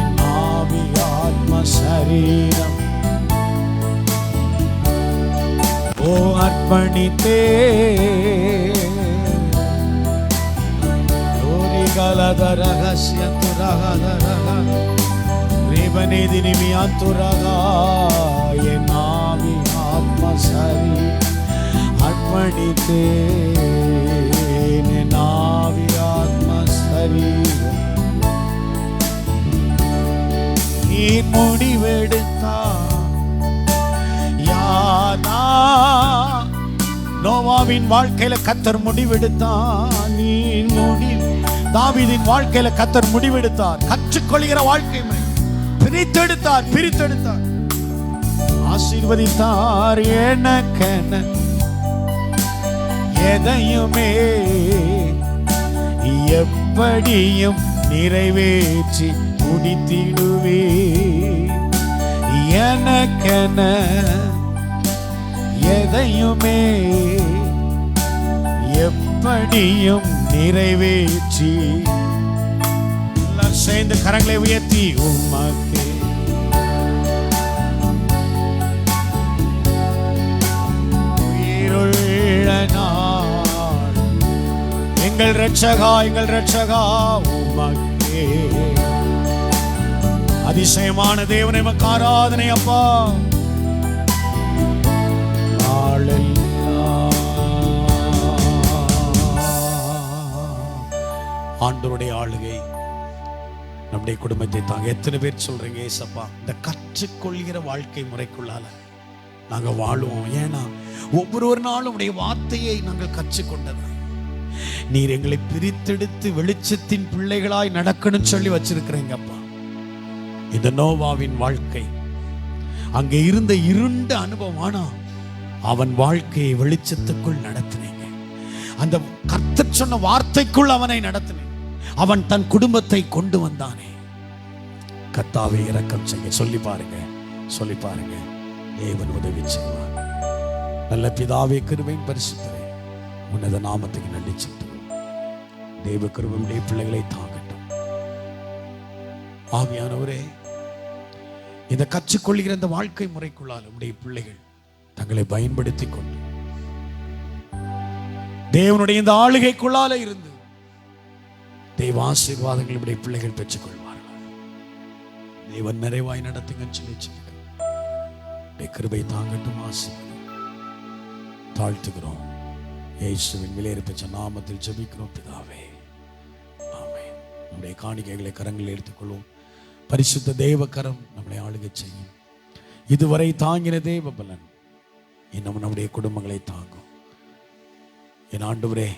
என் ஆவி ஆத்ம சரீரம் அர்ப்பணித்தே என் ஆவி ஆத்மா சரி அர்ப்பணித்தே என் ஆவி ஆத்மா சரி நீ முடிவெடுத்தா யானா நோவாவின் வாழ்க்கையில கர்த்தர் முடிவெடுத்தார். நீ தாவீதின் வாழ்க்கையில கர்த்தர் முடிவெடுத்தார். கற்றுக்கொள்கிற வாழ்க்கை பிரித்தெடுத்தார், ஆசீர்வதித்தார். எனக்கென எதையுமே எப்படியும் நிறைவேற்றி முடித்திடுவே. எனக்கென எதையுமே எப்படியும் நிறைவேற்றி சேர்ந்து கரங்களை உயர்த்தி உமக்கே உயிருள்ள நாள் எங்கள் இரட்சகா உமக்கே. அதிசயமான தேவனை உமக்கு ஆராதனை அப்பா. ஆண்டவருடைய ஆளுகை நம்முடைய குடும்பத்தை தாங்க. எத்தனை பேர் சொல்றீங்க ஏசப்பா இந்த கற்றுக்கொள்கிற வாழ்க்கை முறைக்குள்ளால நாங்க வாழுவோம். ஏன்னா ஒவ்வொரு நாளும் உடைய வார்த்தையை நாங்கள் கற்றுக்கொண்டது. நீர் எங்களை பிரித்தெடுத்து வெளிச்சத்தின் பிள்ளைகளாய் நடக்கணும்னு சொல்லி வச்சிருக்கிறீங்க அப்பா. இந்த நோவாவின் வாழ்க்கை அங்கே இருந்த இருண்ட அனுபவம், ஆனா அவன் வாழ்க்கையை வெளிச்சத்துக்குள் நடத்தினீங்க. அந்த கர்த்தர் சொன்ன வார்த்தைக்குள் அவனை நடத்தினேன். அவன் தன் குடும்பத்தை கொண்டு வந்தானே. கர்த்தாவே இரக்கம் செய்ய சொல்லி பாருங்க. தேவன் உதவி செய்வார். நல்ல பிதாவே, கிருபையின் பரிசுத்தரே, உன்னத நாமத்துக்கு நன்றி செலுத்துகிறோம். தேவ கிருபையுடைய பிள்ளைகளை தாங்கட்டும். ஆவியானவரே, இந்த கற்றுக்கொள்கிற இந்த வாழ்க்கை முறைக்குள்ளால் உடைய பிள்ளைகள் தங்களை பயன்படுத்தி கொண்டு தேவனுடைய இந்த ஆளுகைக்குள்ளால இருந்து தேவ ஆசீர்வாதங்களுடைய பிள்ளைகள் பெற்றுக் கொள்வார்கள். தேவன் நிறைவாய் நடத்துங்கன்னு சொல்லி கிருபை தாங்கட்டும். ஆசீர்வாதம் தாழ்த்துகிறோம். இயேசுவின் விலையேற பெற்ற நாமத்தில் ஜெபிக்கிறோம் பிதாவே, ஆமென். நம்முடைய காணிக்கைகளை கரங்களில் எடுத்துக்கொள்வோம். பரிசுத்த தேவ கரம் நம்மளை ஆளுகை செய்யும். இதுவரை தாங்கின தேவ பலன் இன்னும் நம்முடைய குடும்பங்களை தாங்கும். என் ஆண்டவரே,